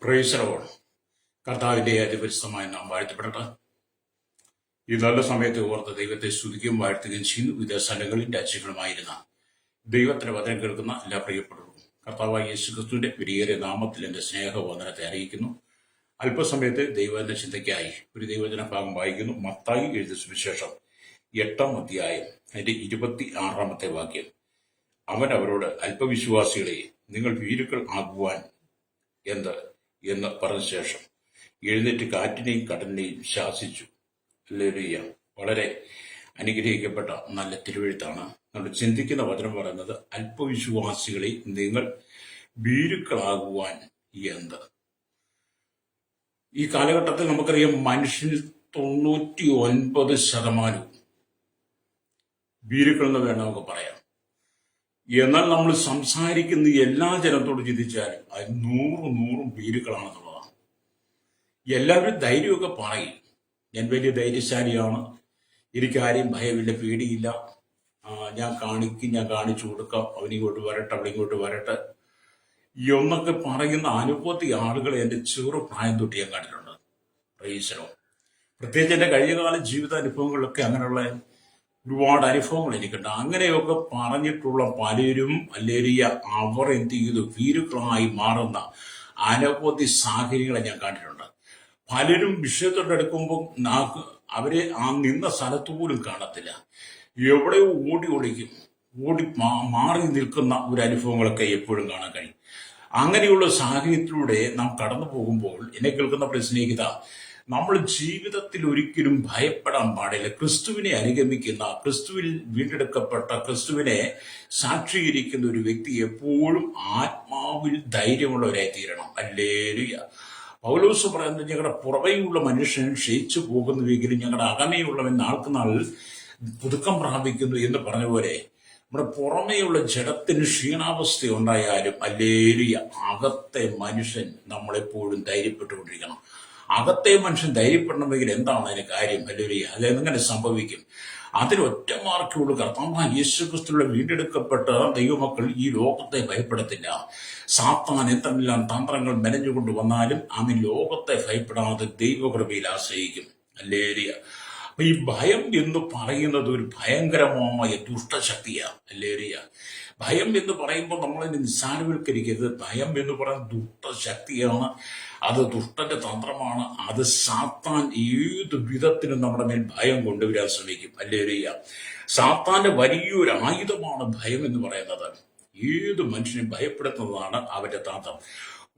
Praise the Lord. കർത്താവിന്റെ അതിപരിശുദ്ധമായ നാം വാഴ്ത്തപ്പെടട്ടെ. ഈ നല്ല സമയത്ത് ഓർത്ത് ദൈവത്തെ സ്തുതിക്കുകയും വാഴ്ത്തുകയും ചെയ്യുന്നു. വിവിധ സ്ഥലങ്ങളിൽ രാജ്യങ്ങളുമായിരുന്ന ദൈവത്തിന്റെ വചനം കേൾക്കുന്ന എല്ലാ പ്രിയപ്പെട്ടവർക്കും കർത്താവായ യേശുക്രിസ്തുവിന്റെ വിലയേറിയ നാമത്തിൽ എന്റെ സ്നേഹവന്ദനത്തെ അറിയിക്കുന്നു. അല്പസമയത്ത് ദൈവത്തിന്റെ ചിന്തയ്ക്കായി ഒരു ദൈവവചന ഭാഗം വായിക്കുന്നു. മത്തായി എഴുതിയ സുവിശേഷം 8-ാം അധ്യായം അതിന്റെ 26-ാമത്തെ വാക്യം. അവൻ അവരോട്, അല്പവിശ്വാസികളെ, നിങ്ങൾ ഭീരുക്കൾ ആകുവാൻ എന്ന് പറഞ്ഞ ശേഷം എഴുന്നേറ്റ് കാറ്റിനെയും കടലിനെയും ശാസിച്ചു. ഹല്ലേലൂയ. വളരെ അനുഗ്രഹിക്കപ്പെട്ട നല്ല തിരുവെഴുത്താണ്. നമ്മൾ ചിന്തിക്കുന്ന വചനം പറയുന്നത്, അല്പവിശ്വാസികളെ, നിങ്ങൾ ഭീരുക്കളാകുവാൻ എന്ത്. ഈ കാലഘട്ടത്തിൽ നമുക്കറിയാം, മനുഷ്യനിൽ 99% ഭീരുക്കൾ എന്ന് വേണം നമുക്ക് പറയാം. എന്നാൽ നമ്മൾ സംസാരിക്കുന്ന എല്ലാ ജനത്തോട് ചിന്തിച്ചാലും അത് 100 ഭീരുക്കളാണെന്നുള്ളതാണ്. എല്ലാവരും ധൈര്യമൊക്കെ പറയും, ഞാൻ വലിയ ധൈര്യശാലിയാണ്, എനിക്കാരെയും ഭയമില്ല, പേടിയില്ല, ഞാൻ കാണിച്ചു കൊടുക്കാം, അവനിങ്ങോട്ട് വരട്ടെ, അവളിങ്ങോട്ട് വരട്ടെ എന്നൊക്കെ പറയുന്ന അനുഭവത്തി ആളുകളെ എൻ്റെ ചെറുപ്രായം തൊട്ട് ഞാൻ കണ്ടിട്ടുണ്ട്. Praise the Lord. പ്രത്യേകിച്ച് എൻ്റെ കഴിഞ്ഞകാല ജീവിതാനുഭവങ്ങളിലൊക്കെ അങ്ങനെയുള്ള ഒരുപാട് അനുഭവങ്ങൾ എനിക്കുണ്ട്. അങ്ങനെയൊക്കെ പറഞ്ഞിട്ടുള്ള പലരും അവർ എന്ത് ചെയ്തു, ഭീരുക്കളായി മാറുന്ന അനവധി സാഹചര്യങ്ങളെ ഞാൻ കണ്ടിട്ടുണ്ട്. പലരും വിഷയത്തോടെടുക്കുമ്പോൾ അവരെ ആ നിന്ന സ്ഥലത്ത് പോലും കാണത്തില്ല, എവിടെയോ ഒളിക്കും, മാറി നിൽക്കുന്ന ഒരു അനുഭവങ്ങളൊക്കെ എപ്പോഴും കാണാൻ കഴിയും. അങ്ങനെയുള്ള സാഹചര്യത്തിലൂടെ നാം കടന്നു പോകുമ്പോൾ എന്നെ കേൾക്കുന്ന സ്നേഹിത, നമ്മൾ ജീവിതത്തിൽ ഒരിക്കലും ഭയപ്പെടാൻ പാടില്ല. ക്രിസ്തുവിനെ അനുഗമിക്കുന്ന, ക്രിസ്തുവിൽ വീണ്ടെടുക്കപ്പെട്ട, ക്രിസ്തുവിനെ സാക്ഷീകരിക്കുന്ന ഒരു വ്യക്തി എപ്പോഴും ആത്മാവിൽ ധൈര്യമുള്ളവരായി തീരണം. ഹല്ലേലൂയ. പൗലോസ് പറയുന്നത്, ഞങ്ങളുടെ പുറമേയുള്ള മനുഷ്യൻ ക്ഷയിച്ചു പോകുന്നുവെങ്കിലും ഞങ്ങളുടെ അകമേയുള്ളവൻ നാൾക്കുനാൾ പുതുക്കം പ്രാപിക്കുന്നു എന്ന് പറഞ്ഞ പോലെ നമ്മുടെ പുറമേയുള്ള ജഡത്തിന് ക്ഷീണാവസ്ഥ ഉണ്ടായാലും ഹല്ലേലൂയ, അകത്തെ മനുഷ്യൻ നമ്മളെപ്പോഴും ധൈര്യപ്പെട്ടുകൊണ്ടിരിക്കണം. അകത്തെ മനുഷ്യൻ ധൈര്യപ്പെടണമെങ്കിൽ എന്താണ് അതിന് കാര്യം? ഹല്ലേലൂയ. അതെങ്ങനെ സംഭവിക്കും? അതിനൊറ്റ മാർക്കുള്ളൂ. കർത്താവായ യേശുക്രിസ്തുവിന്റെ വീണ്ടെടുക്കപ്പെട്ട ദൈവമക്കൾ ഈ ലോകത്തെ ഭയപ്പെടത്തില്ല. സാത്താൻ എന്തെല്ലാം തന്ത്രങ്ങൾ മെനഞ്ഞുകൊണ്ട് വന്നാലും അവൻ ലോകത്തെ ഭയപ്പെടാതെ ദൈവകൃപയിൽ ആശ്രയിക്കും. ഹല്ലേലൂയ. അപ്പൊ ഈ ഭയം എന്ന് പറയുന്നത് ഒരു ഭയങ്കരമായ ദുഷ്ടശക്തിയാണ്. ഹല്ലേലൂയ. ഭയം എന്ന് പറയുമ്പോൾ നമ്മളതിനെ നിസ്സാരവൽക്കരിക്കരുത്. ഭയം എന്ന് പറയുന്നത് ദുഷ്ടശക്തിയാണ്, അത് ദുഷ്ടന്റെ തന്ത്രമാണ്. അത് സാത്താൻ ഏത് വിധത്തിലും നമ്മുടെ മേൽ ഭയം കൊണ്ടുവരാൻ ശ്രമിക്കും. ഹല്ലേലൂയ. സാത്താന്റെ വലിയൊരു ആയുധമാണ് ഭയം എന്ന് പറയുന്നത്. ഏത് മനുഷ്യനെ ഭയപ്പെടുത്തുന്നതാണ് അവന്റെ തന്ത്രം.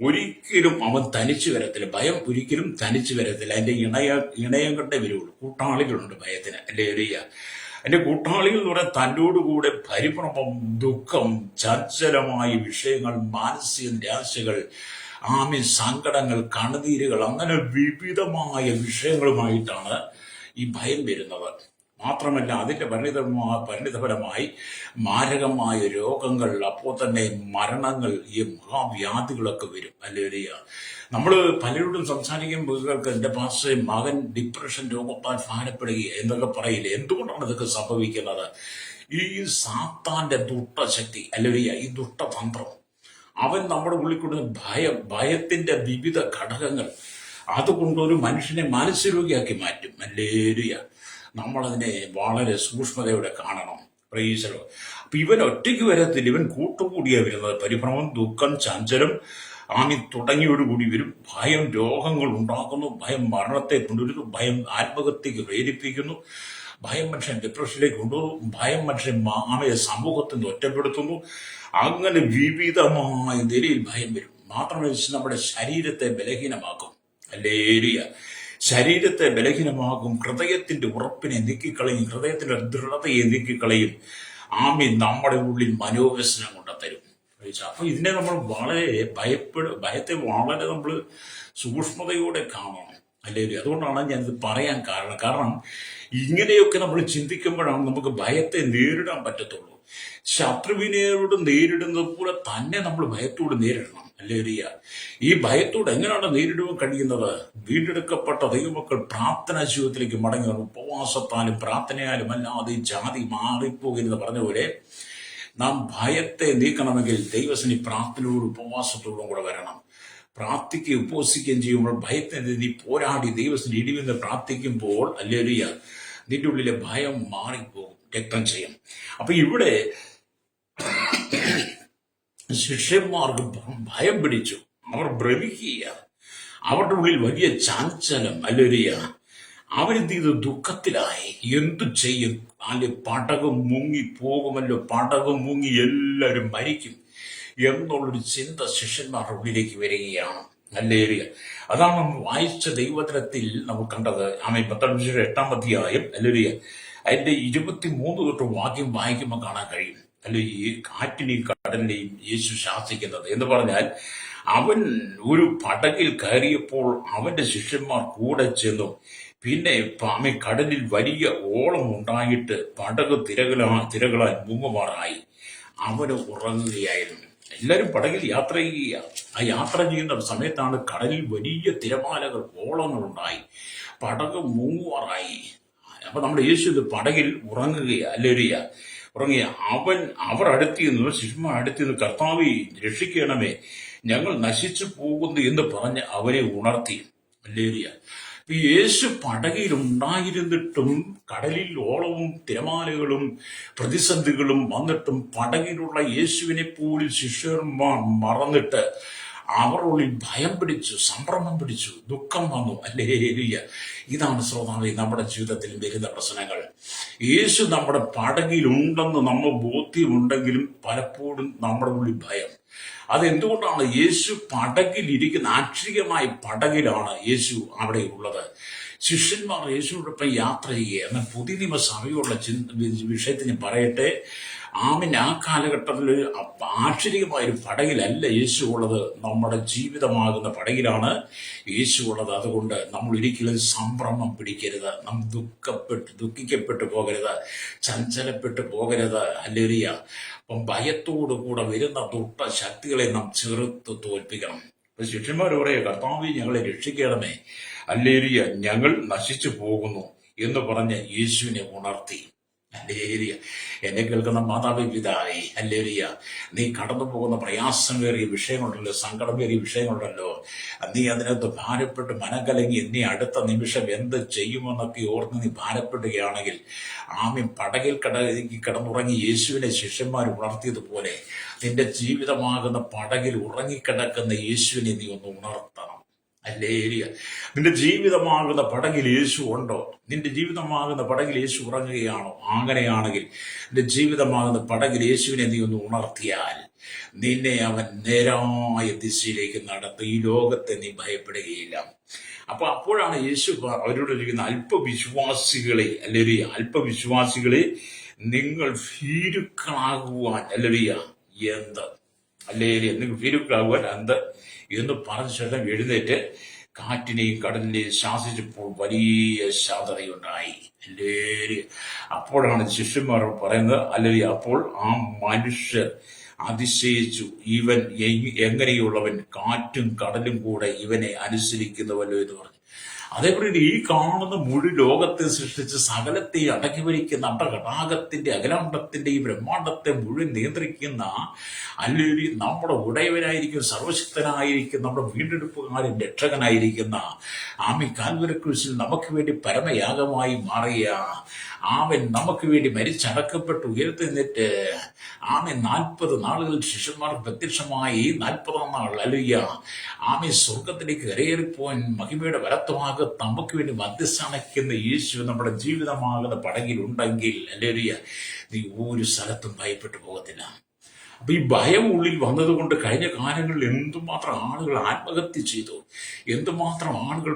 ഒരിക്കലും അവൻ തനിച്ചു വരത്തില്ല. ഭയം ഒരിക്കലും തനിച്ചു വരത്തില്ല. അതിന്റെ ഇണയങ്ങളുടെ വരുള്ളൂ. കൂട്ടാളികളുണ്ട് ഭയത്തിന്. ഹല്ലേലൂയ. എന്റെ കൂട്ടാളികൾ എന്ന് പറയാൻ തന്നോടുകൂടെ പരിഭ്രമം, ദുഃഖം, ചഞ്ചലമായ വിഷയങ്ങൾ, മാനസിക നിരാശകൾ, സങ്കടങ്ങൾ, കണ്ണുനീരുകൾ, അങ്ങനെ വിവിധമായ വിഷയങ്ങളുമായിട്ടാണ് ഈ ഭയം വരുന്നത്. മാത്രമല്ല അതിന്റെ പരിണിതഫലമായി മാരകമായ രോഗങ്ങൾ, അപ്പോൾ തന്നെ മരണങ്ങൾ, ഈ മഹാവ്യാധികളൊക്കെ വരും. ഹല്ലേലൂയ. നമ്മൾ പലരോടും സംസാരിക്കുമ്പോൾ എന്റെ പാസ്റ്ററെ, മകൻ ഡിപ്രഷൻ രോഗത്താൽ ഭാരപ്പെടുക എന്നൊക്കെ പറയില്ലേ. എന്തുകൊണ്ടാണ് ഇതൊക്കെ സംഭവിക്കുന്നത്? ഈ സാത്താന്റെ ദുഷ്ടശക്തി, ഹല്ലേലൂയ, ഈ ദുഷ്ടതന്ത്രം, അവൻ നമ്മുടെ ഉള്ളിൽ കൊടുക്കുന്ന ഭയത്തിന്റെ വിവിധ ഘടകങ്ങൾ, അതുകൊണ്ടൊരു മനുഷ്യനെ മാനസികരോഗിയാക്കി മാറ്റും. ഹല്ലേലൂയ. നമ്മളതിനെ വളരെ സൂക്ഷ്മതയോടെ കാണണം. Praise the Lord. അപ്പൊ ഇവൻ ഒറ്റയ്ക്ക് വരത്തില്ല, ഇവൻ കൂട്ടുകൂടിയാ വരുന്നത്. പരിഭ്രമം, ദുഃഖം, ചഞ്ചലം, തുടങ്ങിയോടുകൂടി വരും. ഭയം രോഗങ്ങൾ ഉണ്ടാക്കുന്നു, ഭയം മരണത്തെ കൊണ്ടുവരുന്നു, ഭയം ആത്മഹത്യക്ക് പ്രേരിപ്പിക്കുന്നു, ഭയം മനുഷ്യൻ ഡിപ്രഷനിലേക്ക് കൊണ്ടുപോകും, ഭയം മനുഷ്യൻ സമൂഹത്തിൽ നിന്ന് ഒറ്റപ്പെടുത്തുന്നു. അങ്ങനെ വിവിധമായ നിലയിൽ ഭയം വരും. മാത്രമല്ല നമ്മുടെ ശരീരത്തെ ബലഹീനമാക്കും. ഹല്ലേലൂയ. ശരീരത്തെ ബലഹീനമാകും, ഹൃദയത്തിന്റെ ഉറപ്പിനെ നീക്കിക്കളയും, ഹൃദയത്തിന്റെ ദൃഢതയെ നീക്കിക്കളയും. നമ്മുടെ ഉള്ളിൽ മനോവ്യസനം കൊണ്ടുതരും. അപ്പൊ ഇതിനെ നമ്മൾ വളരെ ഭയത്തെ വളരെ നമ്മൾ സൂക്ഷ്മതയോടെ കാണണം. ഹല്ലേലൂയ. അതുകൊണ്ടാണ് ഞാനിത് പറയാൻ കാരണം ഇങ്ങനെയൊക്കെ നമ്മൾ ചിന്തിക്കുമ്പോഴാണ് നമുക്ക് ഭയത്തെ നേരിടാൻ പറ്റത്തുള്ളൂ. ശത്രുവിനോട് നേരിടുന്നത് പോലെ തന്നെ നമ്മൾ ഭയത്തോട് നേരിടണം. ഹല്ലേലൂയ. ഈ ഭയത്തോട് എങ്ങനെയാണ് നേരിടുവാൻ കഴിയുന്നത്? വീണ്ടെടുക്കപ്പെട്ട ദൈവമക്കൾ പ്രാർത്ഥനാ ജീവിതത്തിലേക്ക് മടങ്ങി വന്നു. ഉപവാസത്താലും പ്രാർത്ഥനയാലും അല്ലാതെ ജാതി മാറിപ്പോകരുത് പറഞ്ഞ പോലെ നാം ഭയത്തെ നീക്കണമെങ്കിൽ ദൈവസന്നിധി പ്രാർത്ഥനയോടും ഉപവാസത്തോടും കൂടെ വരണം. പ്രാർത്ഥിക്കുകയും ഉപവസിക്കുകയും ചെയ്യുമ്പോൾ ഭയത്തിന് നീ പോരാടി ദൈവത്തിന് ഇടിവെന്ന് പ്രാർത്ഥിക്കുമ്പോൾ ഹല്ലേലൂയ നിന്റെ ഉള്ളിലെ ഭയം മാറിപ്പോകും, രക്തം ചെയ്യും. അപ്പൊ ഇവിടെ ശിഷ്യന്മാർക്ക് ഭയം പിടിച്ചു, അവർ ഭ്രമിക്കുക, അവരുടെ ഉള്ളിൽ വലിയ ചാഞ്ചലം, ഹല്ലേലൂയ. അവരെന്ത് ചെയ്തു? ദുഃഖത്തിലായി. എന്തു ചെയ്യും? അല്ലെ, പടകം മുങ്ങി പോകുമല്ലോ, പടകം മുങ്ങി എല്ലാവരും മരിക്കും എന്നുള്ളൊരു ചിന്ത ശിഷ്യന്മാരുടെ ഉള്ളിലേക്ക് വരികയാണ്. ഹല്ലേലൂയ. അതാണ് നമ്മൾ വായിച്ച ദൈവവചനത്തിൽ നമ്മൾ കണ്ടത്. ആമേൻ. 8-ാം അധ്യായം, ഹല്ലേലൂയ, അതിന്റെ 23 തൊട്ട് വാക്യം വായിക്കുമ്പോൾ കാണാൻ കഴിയും. അല്ലെ, ഈ കാറ്റിനെയും കടലിനെയും യേശു ശാസിക്കുന്നത് എന്ന് പറഞ്ഞാൽ, അവൻ ഒരു പടകിൽ കയറിയപ്പോൾ അവന്റെ ശിഷ്യന്മാർ കൂടെ ചെന്നു. പിന്നെ കടലിൽ വലിയ ഓളം ഉണ്ടായിട്ട് പടക് തിരകളാൽ മുങ്ങുമാറായി. അവന് ഉറങ്ങുകയായിരുന്നു. എല്ലാവരും പടകിൽ യാത്ര ചെയ്യുക. ആ യാത്ര ചെയ്യുന്ന സമയത്താണ് കടലിൽ വലിയ തിരമാലകൾ, ഓളങ്ങൾ ഉണ്ടായി, പടക് മുങ്ങുമാറായി. അപ്പൊ നമ്മുടെ യേശു പടകിൽ ഉറങ്ങുകയാ, ഹല്ലേലൂയ, ഉറങ്ങിയ. അവർ അടുത്തിരുന്നു, ശിഷ്യന്മാർ അടുത്തിരുന്നു, കർത്താവേ രക്ഷിക്കണമേ, ഞങ്ങൾ നശിച്ചു പോകുന്നു എന്ന് പറഞ്ഞ് അവരെ ഉണർത്തി. ഹല്ലേലൂയ. യേശു പടകിൽ ഉണ്ടായിരുന്നിട്ടും കടലിൽ ഓളവും തിരമാലകളും പ്രതിസന്ധികളും വന്നിട്ടും പടകിലുള്ള യേശുവിനെ പോലും ശിഷ്യന്മാർ മറന്നിട്ട് അവരുള്ളിൽ ഭയം പിടിച്ചു, സംഭ്രമം പിടിച്ചു, ദുഃഖം വന്നു. ഹല്ലേലൂയ. ഇതാണ് ശ്രോതാവേ നമ്മുടെ ജീവിതത്തിൽ വരുന്ന പ്രശ്നങ്ങൾ. യേശു നമ്മുടെ പടകിലുണ്ടെന്ന് നമ്മൾ ബോധ്യമുണ്ടെങ്കിലും പലപ്പോഴും നമ്മുടെ ഉള്ളിൽ ഭയം. അതെന്തുകൊണ്ടാണ്? യേശു പടകിലിരിക്കുന്ന, ആക്ഷരികമായ പടകിലാണ് യേശു അവിടെ ഉള്ളത്. ശിഷ്യന്മാർ യേശുവിനോടൊപ്പം യാത്ര ചെയ്യുക. എന്നാൽ പുതിയ നിയമസഭയുള്ള വിഷയത്തിന് ഞാൻ പറയട്ടെ, ആ കാലഘട്ടത്തിൽ ആക്ഷരികമായ ഒരു പടകിലല്ല യേശു ഉള്ളത്, നമ്മുടെ ജീവിതമാകുന്ന പടകിലാണ് യേശു ഉള്ളത്. അതുകൊണ്ട് നമ്മൾ ഒരിക്കലും സംഭ്രമം പിടിക്കരുത്, നാം ദുഃഖിക്കപ്പെട്ടു പോകരുത്, ചഞ്ചലപ്പെട്ടു പോകരുത്. ഹല്ലേലൂയ. അപ്പം ഭയത്തോടു കൂടെ വരുന്ന ദുഷ്ട ശക്തികളെ നാം ചെറുത്ത് തോൽപ്പിക്കണം. അപ്പൊ ശിഷ്യന്മാർ പറയുക, കർത്താവേ ഞങ്ങളെ രക്ഷിക്കണമേ, ഹല്ലേലൂയ, ഞങ്ങൾ നശിച്ചു പോകുന്നു എന്ന് പറഞ്ഞ് യേശുവിനെ ഉണർത്തി. ഹല്ലേലൂയ. എന്നെ കേൾക്കുന്ന മാതാവേ, പിതാവേ, ഹല്ലേലൂയ, നീ കടന്നു പോകുന്ന പ്രയാസമേറിയ വിഷയങ്ങളുണ്ടല്ലോ, സങ്കടമേറിയ വിഷയങ്ങളുണ്ടല്ലോ, നീ അതിനകത്ത് ഭാരപ്പെട്ട് മനകലങ്ങി നീ അടുത്ത നിമിഷം എന്ത് ചെയ്യുമെന്നൊക്കെ ഓർത്ത് നീ ഭാരപ്പെടുകയാണെങ്കിൽ, ആമീൻ, പടകിൽ കിടന്നുറങ്ങി യേശുവിനെ ശിഷ്യന്മാർ ഉണർത്തിയതുപോലെ നിന്റെ ജീവിതമാകുന്ന പടകിൽ ഉറങ്ങിക്കിടക്കുന്ന യേശുവിനെ നീ ഒന്ന് ഉണർത്തണം. ഹല്ലേലൂയ. നിന്റെ ജീവിതമാകുന്ന പടകിൽ യേശു ഉണ്ടോ? നിന്റെ ജീവിതമാകുന്ന പടകിൽ യേശു ഉറങ്ങുകയാണോ? അങ്ങനെയാണെങ്കിൽ നിന്റെ ജീവിതമാകുന്ന പടകിൽ യേശുവിനെ നീ ഒന്ന് ഉണർത്തിയാൽ നിന്നെ അവൻ നേരായ ദിശയിലേക്ക് നടത്തും. ഈ ലോകത്തെ നീ ഭയപ്പെടുകയില്ല. അപ്പോഴാണ് യേശു അവരോട് ഇരിക്കുന്ന അല്പവിശ്വാസികളെ, അല്ലെങ്കിൽ അല്പവിശ്വാസികളെ, നിങ്ങൾ ഭീരുക്കളാകുവാൻ, അല്ലെങ്കിൽ എന്ത്, അല്ലെങ്കിൽ നിങ്ങൾ ഭീരുക്കളാകുവാൻ എന്ത് എന്ന് പറഞ്ഞ ശേഷം എഴുന്നേറ്റ് കാറ്റിനെയും കടലിനെയും ശാസിച്ചപ്പോൾ വലിയ ശാന്തതയുണ്ടായി. അല്ലെങ്കിൽ അപ്പോഴാണ് ശിഷ്യന്മാർ പറയുന്നത്, അല്ലെങ്കിൽ അപ്പോൾ ആ മനുഷ്യർ അതിശയിച്ചു, ഇവൻ എങ്ങനെയുള്ളവൻ, കാറ്റും കടലും കൂടെ ഇവനെ അനുസരിക്കുന്നുവല്ലോ എന്ന് പറഞ്ഞു. അതേപോലെ ഈ കാണുന്ന മുഴു ലോകത്തെ സൃഷ്ടിച്ച് സകലത്തെ അടക്കി ഭരിക്കുന്ന അണ്ടഘടാകത്തിന്റെ, അഖിലാണ്ടത്തിന്റെയും ബ്രഹ്മാണ്ടത്തെ മുഴുവൻ നിയന്ത്രിക്കുന്ന, അല്ലെങ്കിൽ നമ്മുടെ ഉടയവനായിരിക്കും, സർവശക്തനായിരിക്കും, നമ്മുടെ വീണ്ടെടുപ്പുകാരൻ, രക്ഷകനായിരിക്കുന്ന ആമി കാൽവരി ക്രൂശിൽ നമുക്ക് വേണ്ടി പരമയാഗമായി മാറിയ അവൻ നമുക്ക് വേണ്ടി മരിച്ചടക്കപ്പെട്ട് ഉയർത്തെഴുന്നേറ്റ് ആമി 40 നാളുകൾ ശിഷ്യന്മാർക്ക് പ്രത്യക്ഷമായി 40-ാം നാൾ, ഹല്ലേലൂയ, ആമി സ്വർഗത്തിലേക്ക് കരയേറിപ്പോൻ മഹിമയുടെ വലത്തുമാകെ നമുക്ക് വേണ്ടി മധ്യസ്ഥണയ്ക്കുന്ന യേശു നമ്മുടെ ജീവിതമാകുന്ന പടകിലുണ്ടെങ്കിൽ, ഹല്ലേലൂയ, നീ ഒരു സ്ഥലത്തും ഭയപ്പെട്ടു പോകത്തില്ല. അപ്പൊ ഈ ഭയം ഉള്ളിൽ വന്നതുകൊണ്ട് കഴിഞ്ഞ കാലങ്ങളിൽ എന്തുമാത്രം ആളുകൾ ആത്മഹത്യ ചെയ്തു, എന്തുമാത്രം ആളുകൾ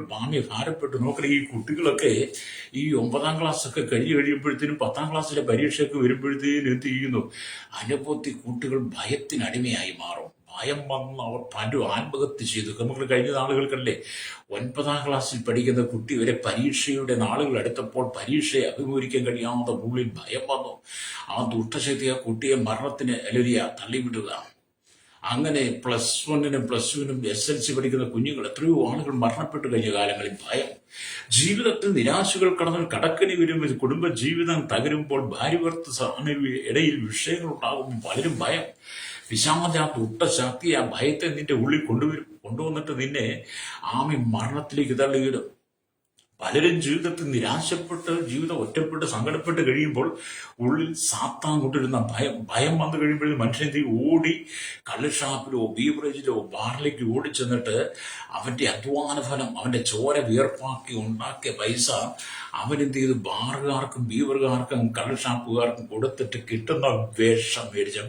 ഭാരപ്പെട്ടു. നോക്കണേ, ഈ കുട്ടികളൊക്കെ ഈ 9-ാം ക്ലാസ്സൊക്കെ കഴിയുമ്പോഴത്തേനും 10-ാം ക്ലാസ്സിലെ പരീക്ഷയൊക്കെ വരുമ്പോഴത്തേനും എന്ത് ചെയ്യുന്നു? അനവധി കുട്ടികൾ ഭയത്തിനടിമയായി മാറും. ഭയം വന്ന് അവർ പലരും ആത്മഹത്യ ചെയ്തു. നമുക്ക് കഴിഞ്ഞ നാളുകൾക്കല്ലേ 9-ാം ക്ലാസ്സിൽ പഠിക്കുന്ന കുട്ടി വരെ പരീക്ഷയുടെ നാളുകൾ അടുത്തപ്പോൾ പരീക്ഷയെ അഭിമുഖീകരിക്കാൻ കഴിയാത്ത ഉള്ളിൽ ഭയം വന്നു. ആ ദുഷ്ടശക്തി ആ കുട്ടിയെ മരണത്തിന്, അല്ലെങ്കിൽ തള്ളിവിടുക. അങ്ങനെ +1-നും +2-നും SLC പഠിക്കുന്ന കുഞ്ഞുങ്ങൾ, എത്രയോ ആളുകൾ മരണപ്പെട്ടു കഴിഞ്ഞ കാലങ്ങളിൽ. ഭയം. ജീവിതത്തിൽ നിരാശകൾ കടക്കനി വരുമ്പോൾ, കുടുംബ ജീവിതം തകരുമ്പോൾ, ഭാര്യ-ഭർത്തൃ ഇടയിൽ വിഷയങ്ങൾ ഉണ്ടാകുമ്പോൾ പലരും ഭയം. പിശാച് ആ ദുഷ്ടശക്തി ആ ഭയത്തെ നിന്റെ ഉള്ളിൽ കൊണ്ടുവരും. കൊണ്ടുവന്നിട്ട് നിന്നെ മരണത്തിലേക്ക് തള്ളിയിടും. പലരും ജീവിതത്തിൽ നിരാശപ്പെട്ട് ജീവിതം ഒറ്റപ്പെട്ട് സങ്കടപ്പെട്ട് കഴിയുമ്പോൾ ഉള്ളിൽ സാത്താൻ കൊണ്ടിരുന്ന ഭയം വന്നു കഴിയുമ്പോൾ മനുഷ്യൻ ഓടി കള്ളുഷാപ്പിലോ ബീവറേജിലോ ബാറിലേക്ക് ഓടിച്ചെന്നിട്ട് അവന്റെ അധ്വാന ഫലം, അവന്റെ ചോര വിയർപ്പാക്കി ഉണ്ടാക്കിയ പൈസ അവനെന്ത് ചെയ്ത് ബാറുകാർക്കും ബീവറുകാർക്കും കള്ളുഷാപ്പുകാർക്കും കൊടുത്തിട്ട് കിട്ടുന്ന വേഷം മേടിച്ച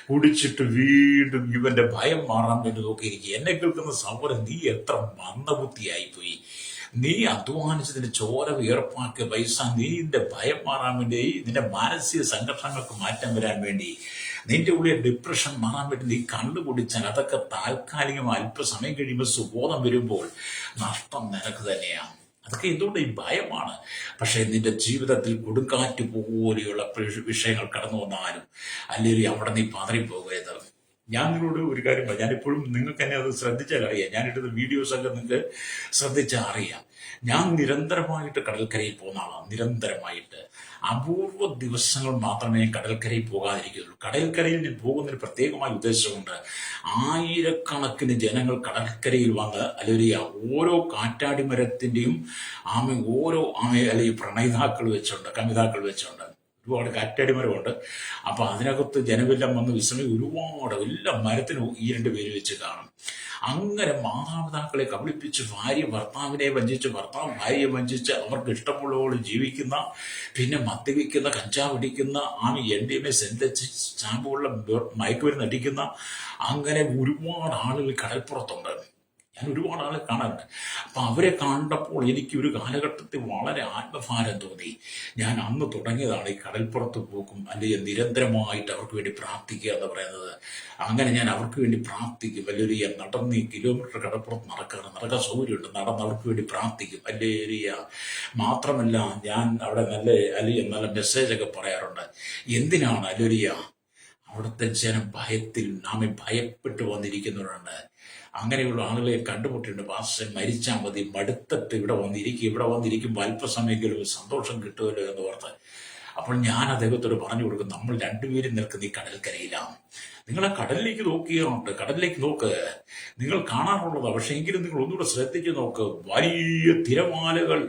കുടിച്ചിട്ട് വീണ്ടും ഇവന്റെ ഭയം മാറാൻ വേണ്ടി നോക്കിയിരിക്കും. എന്നെ കേൾക്കുന്ന സഹോദരൻ, നീ എത്ര മന്ദബുദ്ധിയായിപ്പോയി. നീ അധ്വാനിച്ചതിന്റെ ചോര വിയർപ്പാക്കിയ പൈസ നിന്റെ ഭയം മാറാൻ വേണ്ടി, നിന്റെ മാനസിക സംഘർഷങ്ങൾക്ക് മാറ്റം വരാൻ വേണ്ടി, നിന്റെ ഉള്ളിൽ ഡിപ്രഷൻ മാറാൻ വേണ്ടി നീ കണ്ടുപിടിച്ചാൽ അതൊക്കെ താൽക്കാലികം. അല്പസമയം കഴിയുമ്പോൾ സുബോധം വരുമ്പോൾ നഷ്ടം നിനക്ക് തന്നെയാണ്. അതൊക്കെ എന്തുകൊണ്ട് ഈ ഭയമാണ്. പക്ഷെ നിന്റെ ജീവിതത്തിൽ കൊടുങ്കാറ്റ് പോലെയുള്ള വിഷയങ്ങൾ കടന്നു വന്നാലും അല്ലെങ്കിൽ അവിടെ നീ പതറിപ്പോകരുത്. ഞാൻ നിങ്ങളോട് ഒരു കാര്യം പറയാം. ഞാനിപ്പോഴും നിങ്ങൾക്ക് തന്നെ അത് ശ്രദ്ധിച്ചാൽ അറിയാം. ഞാനിടുന്ന വീഡിയോസൊക്കെ നിങ്ങൾക്ക് ശ്രദ്ധിച്ചാൽ അറിയാം. ഞാൻ നിരന്തരമായിട്ട് കടൽക്കരയിൽ പോകുന്ന ആളാണ്. നിരന്തരമായിട്ട് അപൂർവ ദിവസങ്ങൾ മാത്രമേ കടൽക്കരയിൽ പോകാതിരിക്കുള്ളൂ. കടൽക്കരയിൽ ഞാൻ പോകുന്നതിന് പ്രത്യേകമായ ഉദ്ദേശമുണ്ട്. ആയിരക്കണക്കിന് ജനങ്ങൾ കടൽക്കരയിൽ വന്ന് അല്ലെങ്കിൽ ഓരോ കാറ്റാടി മരത്തിന്റെയും ഓരോ അല്ലെങ്കിൽ പ്രണയിതാക്കൾ വെച്ചുണ്ട്, കവിതാക്കൾ വെച്ചുണ്ട്. ഒരുപാട് കാറ്റാടിമരമുണ്ട്. അപ്പൊ അതിനകത്ത് ജനമെല്ലാം വന്ന് വിശ്രമിക്കും. ഒരുപാട് എല്ലാ മരത്തിനും ഈ 2 പേര് വെച്ച് കാണും. അങ്ങനെ മാതാപിതാക്കളെ കബളിപ്പിച്ച് ഭർത്താവിനെ വഞ്ചിച്ച്, ഭർത്താവ് ഭാര്യയെ വഞ്ചിച്ച്, അവർക്ക് ഇഷ്ടമുള്ളവരോട് ജീവിക്കുന്ന, പിന്നെ മദ്യപിക്കുന്ന, കഞ്ചാവ് അടിക്കുന്ന, NDMA സിന്തറ്റിക് സ്റ്റാമ്പുള്ള മയക്കുമരുന്ന് അടിക്കുന്ന അങ്ങനെ ഒരുപാട് ആളുകൾ കടൽപ്പുറത്തുണ്ട്. ഞാൻ ഒരുപാട് ആളെ കാണാറുണ്ട്. അപ്പൊ അവരെ കണ്ടപ്പോൾ എനിക്ക് ഒരു കാലഘട്ടത്തിൽ വളരെ ആത്മഭാരം തോന്നി. ഞാൻ അന്ന് തുടങ്ങിയതാണ് ഈ കടൽപ്പുറത്ത് പോക്കും അല്ലെങ്കിൽ നിരന്തരമായിട്ട് അവർക്ക് വേണ്ടി പ്രാർത്ഥിക്കുക എന്ന് പറയുന്നത്. അങ്ങനെ ഞാൻ അവർക്ക് വേണ്ടി പ്രാർത്ഥിക്കും. വലിയ നടന്ന് ഈ കിലോമീറ്റർ കടൽപ്പുറത്ത് നടക്കാൻ സൗകര്യമുണ്ട്. നടന്ന് അവർക്ക് വേണ്ടി പ്രാർത്ഥിക്കും. വലിയ മാത്രമല്ല, ഞാൻ അവിടെ നല്ല മെസ്സേജൊക്കെ പറയാറുണ്ട്. എന്തിനാണ് അവിടുത്തെ ജനം ഭയത്തിൽ ഭയപ്പെട്ട് വന്നിരിക്കുന്നവരുണ്ട്. അങ്ങനെയുള്ള ആളുകളെ കണ്ടുമുട്ടിയിട്ടുണ്ട്. പാസ്റ്റർ മരിച്ചാൽ മതി, മടുത്തിട്ട് ഇവിടെ വന്നിരിക്കുമ്പോൾ അല്പസമയമെങ്കിലും സന്തോഷം കിട്ടുമല്ലോ എന്ന് ഓർത്ത്. അപ്പോൾ ഞാൻ അദ്ദേഹത്തോട് പറഞ്ഞു കൊടുക്കും, നമ്മൾ 2 പേരും നിൽക്കുന്ന ഈ കടൽക്കരയിലാണ്. നിങ്ങൾ ആ കടലിലേക്ക് കടലിലേക്ക് നോക്ക്. നിങ്ങൾ കാണാറുള്ളതാണ്. പക്ഷെ എങ്കിലും നിങ്ങൾ ഒന്നുകൂടെ ശ്രദ്ധിച്ചു നോക്ക്. വലിയ തിരമാലകൾ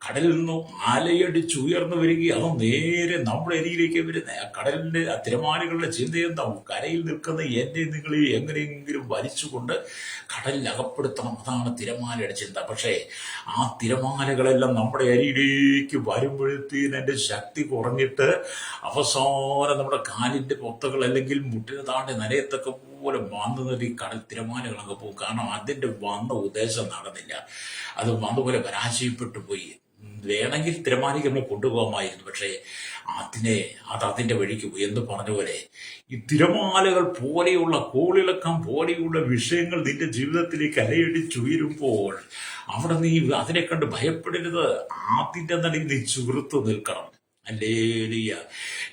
കടലിൽ നിന്നും അലയടിച്ച് ഉയർന്നു വരികയും അത് നേരെ നമ്മുടെ അരിയിലേക്ക് വരുന്നത്. ആ കടലിന്റെ ആ തിരമാലകളുടെ ചിന്തയെന്താവും? കരയിൽ നിൽക്കുന്ന എന്നെ നിങ്ങൾ എങ്ങനെയെങ്കിലും വലിച്ചുകൊണ്ട് കടലിൽ അകപ്പെടുത്തണം. അതാണ് തിരമാലയുടെ ചിന്ത. പക്ഷേ ആ തിരമാലകളെല്ലാം നമ്മുടെ അരിയിലേക്ക് വരുമ്പോഴത്തേന് എന്റെ ശക്തി കുറഞ്ഞിട്ട് അവസാനം നമ്മുടെ കാലിന്റെ പൊത്തകൾ അല്ലെങ്കിൽ മുട്ടിന് താണ്ടി നരയത്തൊക്കെ പോലെ വന്നത് ഈ കടൽ തിരമാലകളൊക്കെ പോകും. കാരണം അതിന്റെ വന്ന ഉദ്ദേശം നടന്നില്ല. അത് വന്നപോലെ പരാജയപ്പെട്ടു പോയി. വേണമെങ്കിൽ തിരമാലയ്ക്ക് നമ്മളെ കൊണ്ടുപോകാമായിരുന്നു. പക്ഷേ അതിന്റെ വഴിക്ക് പോയി. എന്ന് പറഞ്ഞ പോലെ ഈ തിരമാലകൾ പോലെയുള്ള കോളിളക്കം പോലെയുള്ള വിഷയങ്ങൾ നിന്റെ ജീവിതത്തിലേക്ക് അലയടിച്ചുയരുമ്പോൾ അവിടെ നീ അതിനെ കണ്ട് ഭയപ്പെടരുത്. അതിന്റെ നടുവിൽ നീ ചുരുത്തു നിൽക്കണം. ഹല്ലേലൂയ.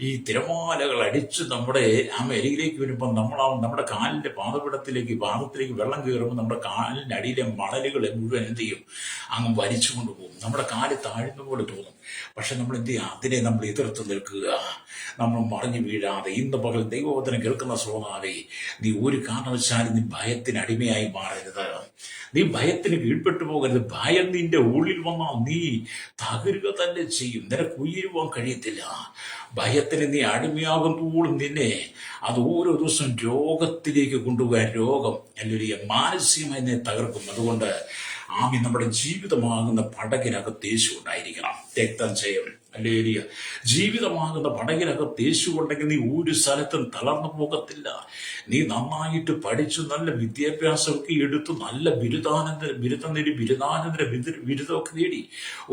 ഈ തിരമാലകൾ അടിച്ച് നമ്മുടെ അരികിലേക്ക് വരുമ്പോൾ നമ്മുടെ കാലിന്റെ പാദത്തിലേക്ക് വെള്ളം കയറുമ്പോൾ നമ്മുടെ കാലിന്റെ അടിയിലെ മണലുകളെ മുഴുവൻ എന്ത് ചെയ്യും? അങ്ങ് വലിച്ചു കൊണ്ടുപോകും. നമ്മുടെ കാല് താഴ്ന്ന പോലെ തോന്നും. പക്ഷെ നമ്മൾ എന്ത് ചെയ്യുക? അതിനെ നമ്മൾ എതിർത്ത് നിൽക്കുക. നമ്മൾ മറിഞ്ഞു വീഴാതെ ഇന്ന് പകൽ ദൈവവചനം കേൾക്കുന്ന ശ്രോതാവേ, നീ ഒരു കാരണവശാലും നീ ഭയത്തിന് അടിമയായി മാറരുത്. നീ ഭയത്തിന് കീഴ്പ്പെട്ടു പോകരുത്. ഭയം നിന്റെ ഉള്ളിൽ വന്നാൽ നീ തകരുക തന്നെ ചെയ്യും. നിനക്ക് ഉയരുവാൻ കഴിയത്തില്ല. ഭയത്തിന് നീ അടിമയാകുമ്പോഴും നിന്നെ അത് ഓരോ ദിവസം രോഗത്തിലേക്ക് കൊണ്ടുപോകാൻ, രോഗം അല്ലെങ്കിൽ മാനസികമായി നിന്നെ തകർക്കും. അതുകൊണ്ട് നമ്മുടെ ജീവിതമാകുന്ന പടകിനകത്ത് യേശു ഉണ്ടായിരിക്കണം. രക്തം ചെയ്യും. ഹല്ലേലൂയ. ജീവിതമാകുന്ന പടകിനകത്ത് യേശു ഉണ്ടെങ്കിൽ നീ ഒരു സ്ഥലത്തും തളർന്നു പോകത്തില്ല. നീ നന്നായിട്ട് പഠിച്ചു നല്ല വിദ്യാഭ്യാസമൊക്കെ എടുത്തു നല്ല ബിരുദം നേടി ബിരുദമൊക്കെ നേടി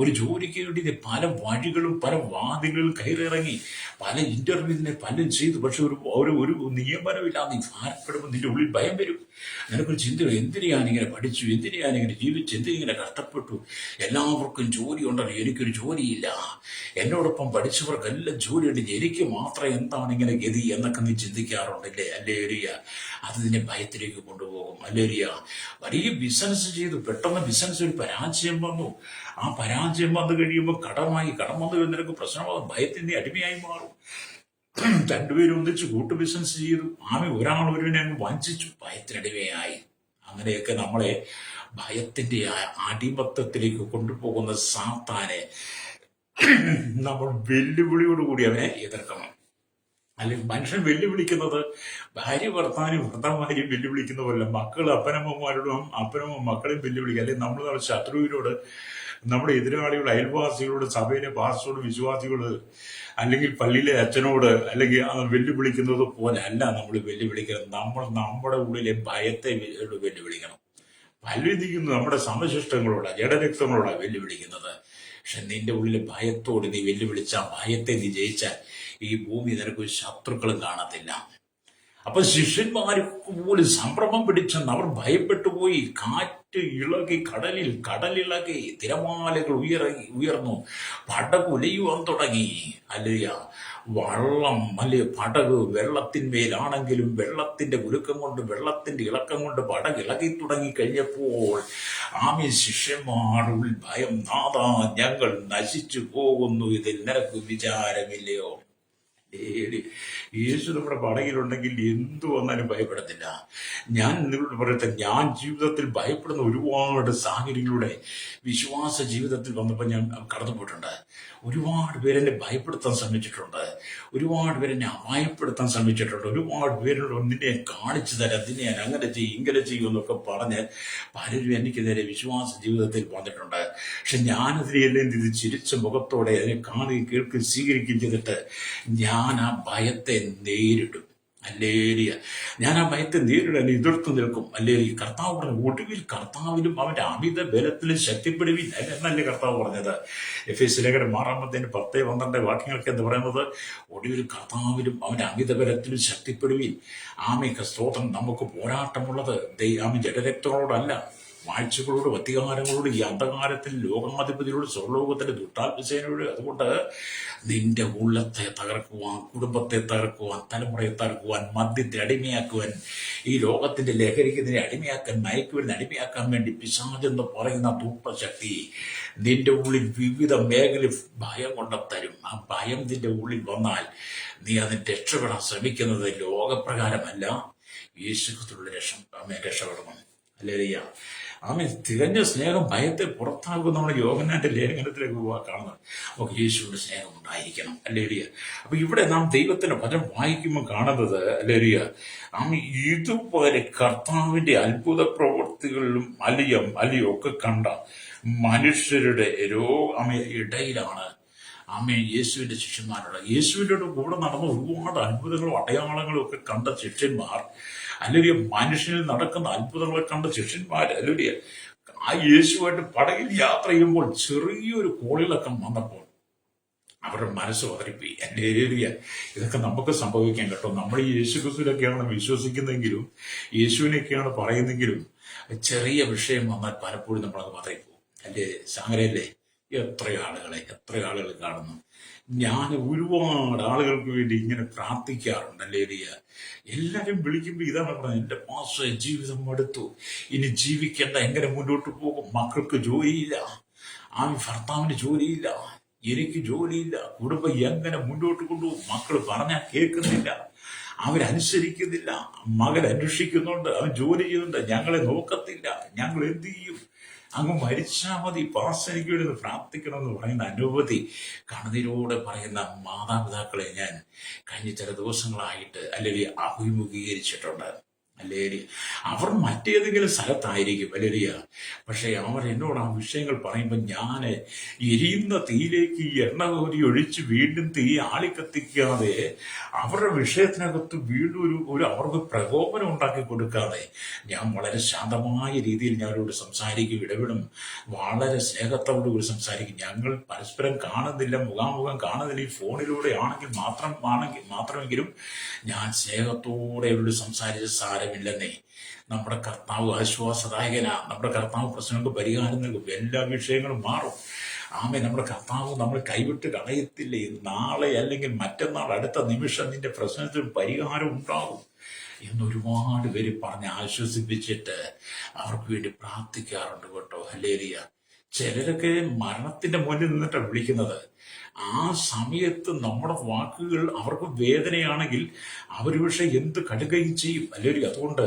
ഒരു ജോലിക്ക് വേണ്ടി നീ പല വഴികളും പല വാതിലുകളും കയറിയിറങ്ങി പല ഇന്റർവ്യൂവിനെ പലരും ചെയ്തു. പക്ഷെ ഒരു നിയമനമില്ല. നീ ഭാരപ്പെടുമ്പോൾ നിന്റെ ഉള്ളിൽ ഭയം വരും. നിനക്കൊരു ചിന്ത, എന്തിനു ഞാനിങ്ങനെ പഠിച്ചു, എന്തിനു ഞാനിങ്ങനെ ജീവിച്ചു, എന്തിനിങ്ങനെ കഷ്ടപ്പെട്ടു, എല്ലാവർക്കും ജോലി ഉണ്ടല്ലോ, എനിക്കൊരു ജോലിയില്ല, എന്നോടൊപ്പം പഠിച്ചവർക്കെല്ലാം ജോലിയുണ്ട്, എനിക്ക് മാത്രം എന്താണ് ഇങ്ങനെ ഗതി എന്നൊക്കെ നീ ചിന്തിക്കാറുണ്ടല്ലേ? ഹല്ലേലൂയ. അത് നിന്നെ ഭയത്തിലേക്ക് കൊണ്ടുപോകും. ഹല്ലേലൂയ. വലിയ ബിസിനസ് ചെയ്തു, പെട്ടെന്ന് ബിസിനസ് ഒരു പരാജയം വന്നു. ആ പരാജയം വന്നു കഴിയുമ്പോൾ കടം വന്നു നിനക്ക് പ്രശ്നമാകും. ഭയത്തിന്റെ അടിമയായി മാറും. 2 പേരും ഒന്നിച്ച് കൂട്ടു ബിസിനസ് ചെയ്തു. ഒരാൾ ഒരുവിനെ അങ്ങ് വഞ്ചിച്ചു, ഭയത്തിനടിമയായി. അങ്ങനെയൊക്കെ നമ്മളെ ഭയത്തിന്റെ അടിമത്തത്തിലേക്ക് കൊണ്ടുപോകുന്ന സാത്താനെ നമ്മൾ വെല്ലുവിളിയോടുകൂടി അവനെ എതിർക്കണം. അല്ലെങ്കിൽ മനുഷ്യൻ വെല്ലുവിളിക്കുന്നത് ഭാര്യ ഭർത്താവിനും വെല്ലുവിളിക്കുന്ന പോലെ മക്കൾ അപ്പനമ്മമാരോടും അപ്പനമ്മ മക്കളെയും വെല്ലുവിളിക്കുക. അല്ലെങ്കിൽ നമ്മൾ ശത്രുവിനോട്, നമ്മുടെ എതിരാളികൾ, അയൽവാസികളോട്, സഭയിലെ പാസ്റ്ററോട്, വിശ്വാസികള്, അല്ലെങ്കിൽ പള്ളിയിലെ അച്ഛനോട്, അല്ലെങ്കിൽ വെല്ലുവിളിക്കുന്നത് പോലെ അല്ല നമ്മൾ വെല്ലുവിളിക്കുന്നത്. നമ്മൾ നമ്മുടെ ഉള്ളിലെ ഭയത്തെ വെല്ലുവിളിക്കണം. വെല്ലുവിളിക്കുന്നത് നമ്മുടെ സമശിഷ്ടങ്ങളോടാ, ജഡരക്തങ്ങളോടാ വെല്ലുവിളിക്കുന്നത്. പക്ഷെ നിന്റെ ഉള്ളിലെ ഭയത്തോട് നീ വെല്ലുവിളിച്ച ഭയത്തെ നീ ജയിച്ചാൽ ഈ ഭൂമി നിനക്കൊരു ശത്രുക്കളും കാണത്തില്ല. അപ്പൊ ശിഷ്യന്മാർക്ക് പോലും സംഭ്രമം പിടിച്ചെന്ന് അവർ ഭയപ്പെട്ടു പോയി. കാറ്റ് ഇളകി, കടലിളകി, തിരമാലകൾ ഉയർന്നു, പടക് ഉലയുവാൻ തുടങ്ങി. അല്ലയ വള്ളം പടക് വെള്ളത്തിന്മേലാണെങ്കിലും വെള്ളത്തിന്റെ കുലുക്കം കൊണ്ട്, വെള്ളത്തിന്റെ ഇളക്കം കൊണ്ട് പടക് ഇളകി തുടങ്ങി കഴിഞ്ഞപ്പോൾ ശിഷ്യന്മാരുടെ ഭയം, നാഥാ ഞങ്ങൾ നശിച്ചു പോകുന്നു, ഇതിൽ നിനക്ക് വിചാരമില്ലയോ? യേശു നമ്മുടെ പടകിലുണ്ടെങ്കിൽ എന്തു വന്നാലും ഭയപ്പെടത്തില്ല. ഞാൻ നിങ്ങളോട് പറയട്ടെ, ഞാൻ ജീവിതത്തിൽ ഭയപ്പെടുന്ന ഒരുപാട് സാഹചര്യങ്ങളുടെ വിശ്വാസ ജീവിതത്തിൽ വന്നപ്പോൾ ഞാൻ കടന്നുപോയിട്ടുണ്ട്. ഒരുപാട് പേരെന്നെ ഭയപ്പെടുത്താൻ ശ്രമിച്ചിട്ടുണ്ട്, ഒരുപാട് പേരെന്നെ അപായപ്പെടുത്താൻ ശ്രമിച്ചിട്ടുണ്ട്, ഒരുപാട് പേരോട് നിന്നെ കാണിച്ചു തരാം, നിന്നെ ഞാൻ അങ്ങനെ ചെയ്യും ഇങ്ങനെ ചെയ്യും എന്നൊക്കെ പറഞ്ഞ് പലരും എനിക്ക് നേരെ വിശ്വാസ ജീവിതത്തിൽ വന്നിട്ടുണ്ട്. പക്ഷെ ഞാനതിനെല്ലാം ഇത് ചിരിച്ച മുഖത്തോടെ അതിനെ കാണുകയും കേൾക്കുകയും സ്വീകരിക്കുകയും ചെയ്തിട്ട് ഞാൻ ആ ഭയത്തെ നേരിടും. അല്ലേലിയ, ഞാൻ ആ ഭയത്തെ നേരിടാൻ എതിർത്തു നിൽക്കും. അല്ലേലിയ, കർത്താവ് പറഞ്ഞു, ഒടുവിൽ കർത്താവിലും അവന്റെ അമിത ബലത്തിലും ശക്തിപ്പെടുവിൻ എന്നല്ലേ കർത്താവ് പറഞ്ഞത്. എഫേസ്യ ലേഖനം 6:10-12 വാക്യങ്ങൾക്ക് എന്ന് പറയുന്നത്, ഒടുവിൽ കർത്താവിലും അവന്റെ അമിത ബലത്തിലും ശക്തിപ്പെടുവിൻ. ആമേക്ക് സ്തോത്രം. നമുക്ക് പോരാട്ടമുള്ളത് ജഡരക്തങ്ങളോടല്ല, വാഴ്ചകളോടും അധികാരങ്ങളോടും, ഈ അന്ധകാരത്തിൽ ലോകാധിപതിയോട്, സ്വർലോകത്തിന്റെ ദുഷ്ടാത്മസേനയോട്. അതുകൊണ്ട് നിന്റെ ഉള്ളത്തെ തകർക്കുവാൻ, കുടുംബത്തെ തകർക്കുവാൻ, തലമുറയെ തകർക്കുവാൻ, മദ്യത്തെ അടിമയാക്കുവാൻ, ഈ ലോകത്തിന്റെ ലഹരിക്ക് നിന്നെ അടിമയാക്കാൻ, മയക്കുവിനെ അടിമയാക്കാൻ വേണ്ടി പിശാചെന്ന് പറയുന്ന ദുഷ്ടശക്തി നിന്റെ ഉള്ളിൽ വിവിധ മേഖലയിൽ ഭയം കൊണ്ടുത്തരും. ആ ഭയം നിന്റെ ഉള്ളിൽ വന്നാൽ നീ അതിന് രക്ഷപ്പെടാൻ ശ്രമിക്കുന്നത് ലോകപ്രകാരമല്ല, യേശുക്രിസ്തുവിന്റെ രക്ഷപ്പെടണം. അല്ലേലൂയ. തികഞ്ഞ സ്നേഹം ഭയത്തെ പുറത്താകും. നമ്മുടെ യോഹന്നാന്റെ ലേഖനത്തിലേക്ക് കാണുന്നത് നമുക്ക് യേശുവിന്റെ സ്നേഹം ഉണ്ടായിരിക്കണം. അല്ലേലൂയ. അപ്പൊ ഇവിടെ നാം ദൈവത്തിന്റെ വചനം വായിക്കുമ്പോൾ കാണുന്നത്, അല്ലേലൂയ, ഇതുപോലെ കർത്താവിന്റെ അത്ഭുത പ്രവൃത്തികളിലും അലിയും ഒക്കെ കണ്ട മനുഷ്യരുടെ ഇടയിലാണ് യേശുവിന്റെ ശിഷ്യന്മാരുടെ, യേശുവിന്റെ കൂടെ നടന്ന ഒരുപാട് അത്ഭുതങ്ങളും അടയാളങ്ങളും ഒക്കെ കണ്ട ശിഷ്യന്മാർ, അല്ലെങ്കിൽ മനുഷ്യനിൽ നടക്കുന്ന അത്ഭുതങ്ങളെ കണ്ട ശിഷ്യന്മാർ, അല്ലെങ്കിൽ ആ യേശുവായിട്ട് പടകിൽ യാത്ര ചെയ്യുമ്പോൾ ചെറിയൊരു കോളിളക്കം വന്നപ്പോൾ അവരുടെ മനസ്സ് പതറിപ്പോയി. എൻ്റെ ഇതൊക്കെ നമുക്ക് സംഭവിക്കാൻ കേട്ടോ. നമ്മൾ ഈ യേശു ക്രിസ്തുവിലൊക്കെയാണ് വിശ്വസിക്കുന്നെങ്കിലും, യേശുവിനൊക്കെയാണ് പറയുന്നെങ്കിലും, ചെറിയ വിഷയം വന്നാൽ പലപ്പോഴും നമ്മളത് പതറിപ്പോകും. അല്ലേ സാഗരല്ലേ? എത്ര ആളുകൾ കാണുന്നു. ഞാൻ ഒരുപാട് ആളുകൾക്ക് വേണ്ടി ഇങ്ങനെ പ്രാർത്ഥിക്കാറുണ്ട്. അല്ലേലിയ, എല്ലാവരും വിളിക്കുമ്പോൾ ഇതാണ് പറഞ്ഞത്, എൻ്റെ പാസ്റ്ററെ ജീവിതം മടുത്തു, ഇനി ജീവിക്കേണ്ട, എങ്ങനെ മുന്നോട്ട് പോകും? മക്കൾക്ക് ജോലിയില്ല, ഭർത്താവിന് ജോലിയില്ല, എനിക്ക് ജോലിയില്ല, കുടുംബം എങ്ങനെ മുന്നോട്ട് കൊണ്ടുപോകും? മക്കൾ പറഞ്ഞാൽ കേൾക്കുന്നില്ല, അവരനുസരിക്കുന്നില്ല, മകൻ അന്വേഷിക്കുന്നുണ്ട്, അവൻ ജോലി ചെയ്യുന്നുണ്ട്, ഞങ്ങളെ നോക്കത്തില്ല, ഞങ്ങൾ എന്ത് ചെയ്യും? അങ്ങ് മരിച്ചാൽ മതി, പാസ്റ്റർക്ക് വേണ്ടി പ്രാർത്ഥിക്കണമെന്ന് പറയുന്ന അനുമതി കണ്ണീരോടെ പറയുന്ന മാതാപിതാക്കളെ ഞാൻ കഴിഞ്ഞ ചില ദിവസങ്ങളായിട്ട് അല്ലെങ്കിൽ അഭിമുഖീകരിച്ചിട്ടുണ്ട്. അല്ലേലി, അവർ മറ്റേതെങ്കിലും സ്ഥലത്തായിരിക്കും. അല്ലേലിയ, പക്ഷെ അവർ എന്നോട് ആ വിഷയങ്ങൾ പറയുമ്പോൾ ഞാൻ എരിയുന്ന തീയിലേക്ക് എണ്ണ കോരി ഒഴിച്ച് വീണ്ടും തീ ആളിക്കത്തിക്കാതെ അവരുടെ വിഷയത്തിനകത്ത് വീണ്ടും അവർക്ക് പ്രകോപനം ഉണ്ടാക്കി കൊടുക്കാതെ ഞാൻ വളരെ ശാന്തമായ രീതിയിൽ ഞാനോട് സംസാരിക്കും, ഇടപെടും, വളരെ സ്നേഹത്തോടുകൂടി സംസാരിക്കും. ഞങ്ങൾ പരസ്പരം കാണുന്നില്ല, മുഖാമുഖം കാണുന്നില്ല, ഈ ഫോണിലൂടെ ആണെങ്കിൽ മാത്രമെങ്കിലും ഞാൻ സ്നേഹത്തോടെ അവരോട് സംസാരിച്ച സാരമില്ലെന്നേ. നമ്മുടെ കർത്താവ് ആശ്വാസദായകനാ. നമ്മുടെ കർത്താവ് പ്രശ്നങ്ങൾക്ക് പരിഹാരം നൽകും, എല്ലാ വിഷയങ്ങളും മാറും. നമ്മുടെ കർത്താവ് നമ്മൾ കൈവിട്ട് കളയത്തില്ലേ. നാളെ അല്ലെങ്കിൽ മറ്റന്നാൾ, അടുത്ത നിമിഷം നിന്റെ പ്രശ്നത്തിന് പരിഹാരം ഉണ്ടാകും എന്നൊരുപാട് പേര് പറഞ്ഞ് ആശ്വസിപ്പിച്ചിട്ട് അവർക്ക് വേണ്ടി പ്രാർത്ഥിക്കാറുണ്ട് കേട്ടോ. ഹല്ലേലൂയ. ചിലരൊക്കെ മരണത്തിന്റെ മുന്നിൽ നിന്നിട്ടാണ് വിളിക്കുന്നത്. ആ സമയത്ത് നമ്മുടെ വാക്കുകൾ അവർക്ക് വേദനയാണെങ്കിൽ അവർ പക്ഷെ എന്ത് കടുകയും ചെയ്യും, അല്ലെങ്കിൽ അതുകൊണ്ട്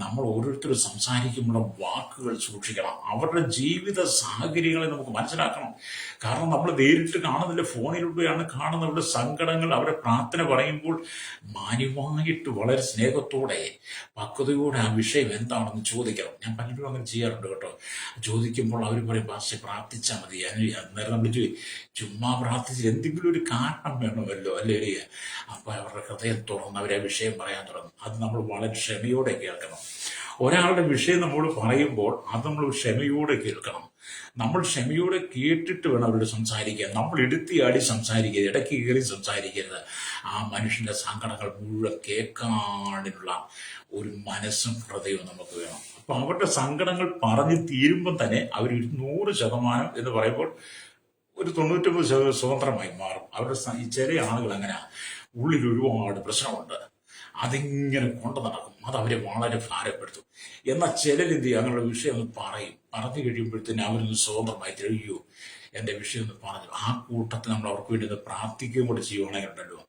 നമ്മൾ ഓരോരുത്തരും സംസാരിക്കുമ്പോൾ വാക്കുകൾ സൂക്ഷിക്കണം. അവരുടെ ജീവിത സാഹചര്യങ്ങളെ നമുക്ക് മനസ്സിലാക്കണം. കാരണം നമ്മൾ നേരിട്ട് കാണുന്നില്ല, ഫോണിലൂടെയാണ് കാണുന്നവരുടെ സങ്കടങ്ങൾ. അവരുടെ പ്രാർത്ഥന പറയുമ്പോൾ മാന്യമായിട്ട് വളരെ സ്നേഹത്തോടെ പക്വതയോടെ ആ വിഷയം എന്താണെന്ന് ചോദിക്കണം. ഞാൻ പലരും അങ്ങനെ ചെയ്യാറുണ്ട് കേട്ടോ. ചോദിക്കുമ്പോൾ അവർ പറയും, പക്ഷെ പ്രാർത്ഥിച്ചാൽ മതി. അന്നേരം നമ്മൾ ചുമ്മാ പ്രാർത്ഥിച്ച് എന്തെങ്കിലും ഒരു കാരണം വേണമല്ലോ, അല്ലേ? അപ്പൊ അവരുടെ ഹൃദയം തുറന്ന് അവരെ വിഷയം പറയാൻ തുടങ്ങും. അത് നമ്മൾ വളരെ ക്ഷമയോടെ കേൾക്കണം. ഒരാളുടെ വിഷയം നമ്മോട് പറയുമ്പോൾ അത് നമ്മൾ ക്ഷമയോടെ കേൾക്കണം. നമ്മൾ ക്ഷമയോടെ കേട്ടിട്ട് വേണം അവരോട് സംസാരിക്കാൻ. നമ്മൾ എടുത്തിയാടി സംസാരിക്കരുത്, ഇടയ്ക്ക് കയറി സംസാരിക്കരുത്. ആ മനുഷ്യന്റെ സങ്കടങ്ങൾ മുഴുവൻ കേൾക്കാനുള്ള ഒരു മനസ്സും ഹൃദയവും നമുക്ക് വേണം. അപ്പൊ അവരുടെ സങ്കടങ്ങൾ പറഞ്ഞു തീരുമ്പോൾ തന്നെ അവർ 100% എന്ന് പറയുമ്പോൾ ഒരു 99% സ്വതന്ത്രമായി മാറും. അവരുടെ ചില ആളുകൾ അങ്ങനെ ഉള്ളിൽ ഒരുപാട് പ്രശ്നമുണ്ട്, അതിങ്ങനെ കൊണ്ടു നടക്കും. അത് അവരെ വളരെ ഭാരപ്പെടുത്തും. എന്നാൽ ചിലരെന്ത് ചെയ്യും, അങ്ങനെയുള്ള വിഷയം ഒന്ന് പറഞ്ഞു കഴിയുമ്പോഴത്തേന് അവരൊന്ന് സ്വതന്ത്രമായി തിരിയോ എൻ്റെ വിഷയം ഒന്ന് പറഞ്ഞു. ആ കൂട്ടത്തിൽ നമ്മൾ അവർക്ക് വേണ്ടി ഒന്ന് പ്രാർത്ഥിക്കുകയും കൂടെ ചെയ്യുവാണെങ്കിൽ ഉണ്ടല്ലോ,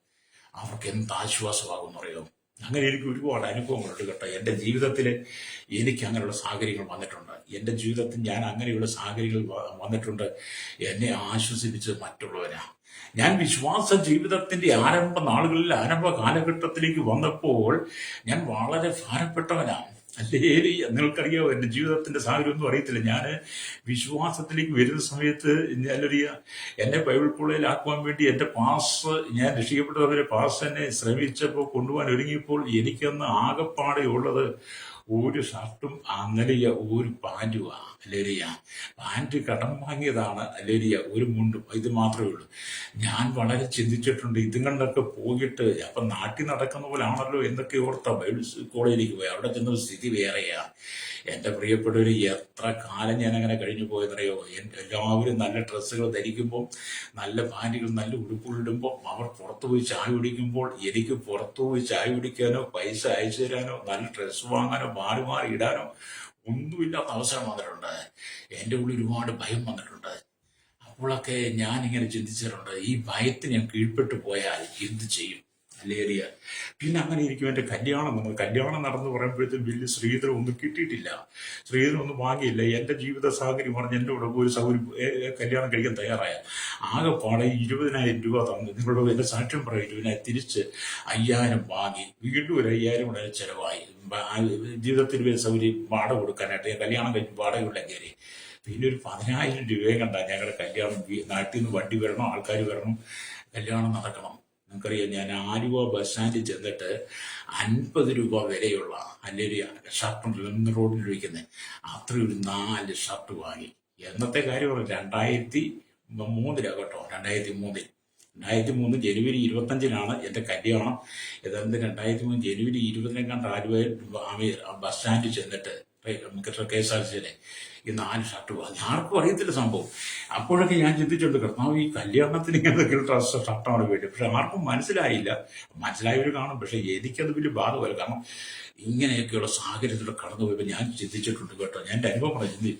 അവർക്ക് എന്ത് ആശ്വാസമാകുമെന്ന് അറിയാം. അങ്ങനെ എനിക്ക് ഒരുപാട് അനുഭവങ്ങളുണ്ട് കേട്ടോ. എൻ്റെ ജീവിതത്തിൽ എനിക്ക് അങ്ങനെയുള്ള സാഹചര്യങ്ങൾ വന്നിട്ടുണ്ട്. എൻ്റെ ജീവിതത്തിൽ ഞാൻ അങ്ങനെയുള്ള സാഹചര്യങ്ങൾ വന്നിട്ടുണ്ട്. എന്നെ ആശ്വസിപ്പിച്ചത് മറ്റുള്ളവരാണ്. ഞാൻ വിശ്വാസ ജീവിതത്തിന്റെ ആരംഭ നാളുകളിൽ, ആരംഭ കാലഘട്ടത്തിലേക്ക് വന്നപ്പോൾ ഞാൻ വളരെ ഭാരപ്പെട്ടവനാണ്. അല്ലേ? നിങ്ങൾക്കറിയാമോ, എൻ്റെ ജീവിതത്തിന്റെ സാഹചര്യം ഒന്നും അറിയത്തില്ല. ഞാൻ വിശ്വാസത്തിലേക്ക് വരുന്ന സമയത്ത് എന്നെ ബൈബിൾ കോളേജിലാക്കുവാൻ വേണ്ടി എൻ്റെ ഞാൻ രക്ഷിക്കപ്പെട്ടവരെ പാസ് എന്നെ ശ്രമിച്ചപ്പോൾ കൊണ്ടുപോകാൻ ഒരുങ്ങിയപ്പോൾ എനിക്കൊന്ന് ആകെപ്പാടെ ഉള്ളത് ഒരു ഷർട്ടും അന്നലിയ ഒരു പാൻറ്റുമാണ്. അല്ലേരിയ പാൻറ്റ് കടം വാങ്ങിയതാണ്. അല്ലേരിയ ഒരു മുണ്ടും, ഇത് മാത്രമേ ഉള്ളൂ. ഞാൻ വളരെ ചിന്തിച്ചിട്ടുണ്ട്, ഇതും കണ്ടൊക്കെ പോയിട്ട് അപ്പം നാട്ടിൽ നടക്കുന്ന പോലെ ആണല്ലോ എന്നൊക്കെ ഓർത്ത ബൈബിൾ കോളേജിലേക്ക് പോയി. അവിടെ ചെന്ന സ്ഥിതി വേറെയാ. എൻ്റെ പ്രിയപ്പെട്ടവർ, എത്ര കാലം ഞാൻ അങ്ങനെ കഴിഞ്ഞു പോയെന്നറിയോ? എല്ലാവരും നല്ല ഡ്രസ്സുകൾ ധരിക്കുമ്പോൾ, നല്ല പാൻറ്റുകൾ, നല്ല ഉടുപ്പുകളിടുമ്പോൾ, അവർ പുറത്തുപോയി ചായ കുടിക്കുമ്പോൾ എനിക്ക് പുറത്തുപോയി ചായ കുടിക്കാനോ പൈസ അയച്ചു തരാനോ നല്ല ഡ്രസ്സ് വാങ്ങാനോ മാറി മാറി ഇടാനോ ഒന്നുമില്ലാത്ത അവസരം വന്നിട്ടുണ്ട്. എൻ്റെ ഉള്ളിൽ ഒരുപാട് ഭയം വന്നിട്ടുണ്ട്. അപ്പോഴൊക്കെ ഞാനിങ്ങനെ ചിന്തിച്ചിട്ടുണ്ട്, ഈ ഭയത്തിന് ഞാൻ കീഴ്പ്പെട്ടു പോയാൽ എന്ത് ചെയ്യും? അല്ലേറിയ പിന്നെ അങ്ങനെ ഇരിക്കും. എൻ്റെ കല്യാണം നടന്നു പറയുമ്പോഴത്തേക്കും വലിയ സ്ത്രീധനം ഒന്നും കിട്ടിയിട്ടില്ല, സ്ത്രീധനം ഒന്നും വാങ്ങിയില്ല. എൻ്റെ ജീവിത സാഹചര്യം പറഞ്ഞ് എൻ്റെ കൂടെ ഒരു കല്യാണം കഴിക്കാൻ തയ്യാറായ ആകെപ്പാടെ 20,000 രൂപ തന്നു. നിങ്ങളുടെ എൻ്റെ സാക്ഷ്യം പറയും, 20,000 തിരിച്ച് 5,000 വാങ്ങി, വീണ്ടും ഒരു 5,000 കൂടെ ചിലവായി. ജീവിതത്തിൽ വലിയ സൗകര്യം വാടക കൊടുക്കാനായിട്ട് ഞാൻ കല്യാണം കഴിഞ്ഞ് വാടകയുള്ള കയറി. പിന്നെ ഒരു 10,000 രൂപയും കണ്ട ഞങ്ങളുടെ കല്യാണം. നാട്ടിൽ നിന്ന് വണ്ടി വരണം, ആൾക്കാർ വരണം, കല്യാണം നടക്കണം. നിങ്ങൾക്കറിയാം, ഞാൻ ആലുവ ബസ് സ്റ്റാൻഡിൽ ചെന്നിട്ട് 50 രൂപ വിലയുള്ള അല്ലെങ്കിൽ ഷർട്ട് റോഡിൽ വയ്ക്കുന്നത് അത്രയൊരു 4 ഷർട്ട് വാങ്ങി. എന്നത്തെ കാര്യമാണ് 2003 കേട്ടോ. 2003 ജനുവരി 25 എൻ്റെ കല്യാണം. ഏതാണ്ട് 2003 ജനുവരി 20 ആലുവയിൽ ബസ് സ്റ്റാൻഡിൽ ചെന്നിട്ട് KSRTCയിലെ ഈ 4 ഷർട്ട് വാങ്ങി. ആർക്കും അറിയത്തില്ല സംഭവം. അപ്പോഴൊക്കെ ഞാൻ ചിന്തിച്ചിട്ടുണ്ട്, കർത്താവ് ഈ കല്യാണത്തിന് ഇങ്ങനത്തെ ഷർട്ടാണ് വേണ്ടി. പക്ഷെ ആർക്കും മനസ്സിലായില്ല. മനസ്സിലായവർ കാണും, പക്ഷെ എനിക്കത് വലിയ ബാധകമല്ല. കാരണം ഇങ്ങനെയൊക്കെയുള്ള സാഹചര്യത്തിലൂടെ കടന്നു പോയപ്പോൾ ഞാൻ ചിന്തിച്ചിട്ടുണ്ട് കേട്ടോ. ഞാൻ എൻ്റെ അനുഭവം പറഞ്ഞു,